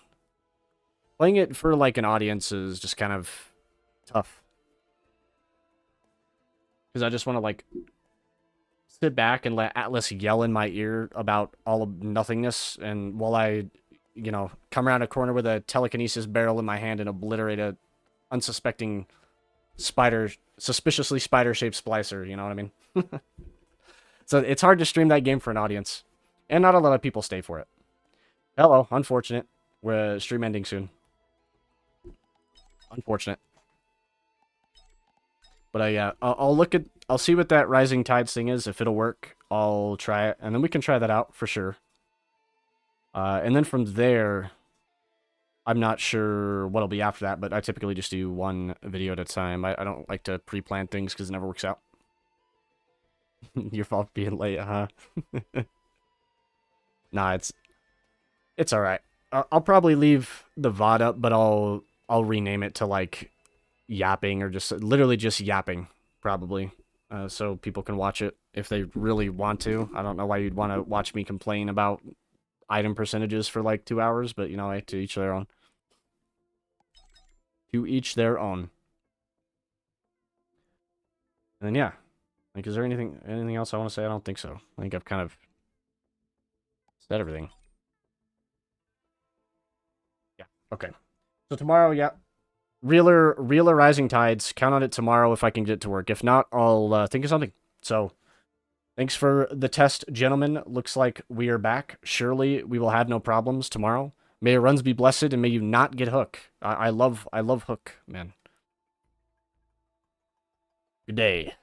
Playing it for, like, an audience is just kind of tough. Because I just want to, like, sit back and let Atlas yell in my ear about all of nothingness, and while I, you know, come around a corner with a telekinesis barrel in my hand and obliterate a unsuspecting suspiciously spider-shaped splicer, you know what I mean? So it's hard to stream that game for an audience. And not a lot of people stay for it. Hello, unfortunate. We're stream ending soon. Unfortunate. But I'll see what that Rising Tides thing is. If it'll work, I'll try it, and then we can try that out for sure. And then from there, I'm not sure what'll be after that, but I typically just do one video at a time. I don't like to pre-plan things because it never works out. Your fault being late, huh? Nah, it's all right. I'll probably leave the VOD up, but I'll rename it to like Yapping or just literally just Yapping, probably, so people can watch it if they really want to. I don't know why you'd want to watch me complain about item percentages for like 2 hours, but you know, to each their own. To each their own. And then yeah, like, is there anything else I want to say? I don't think so. I think I've kind of said everything. Yeah. Okay. So tomorrow, yeah. Reeler Rising Tides. Count on it tomorrow if I can get it to work. If not, I'll think of something. So, thanks for the test, gentlemen. Looks like we are back. Surely we will have no problems tomorrow. May your runs be blessed, and may you not get hook. I love hook, man. Good day.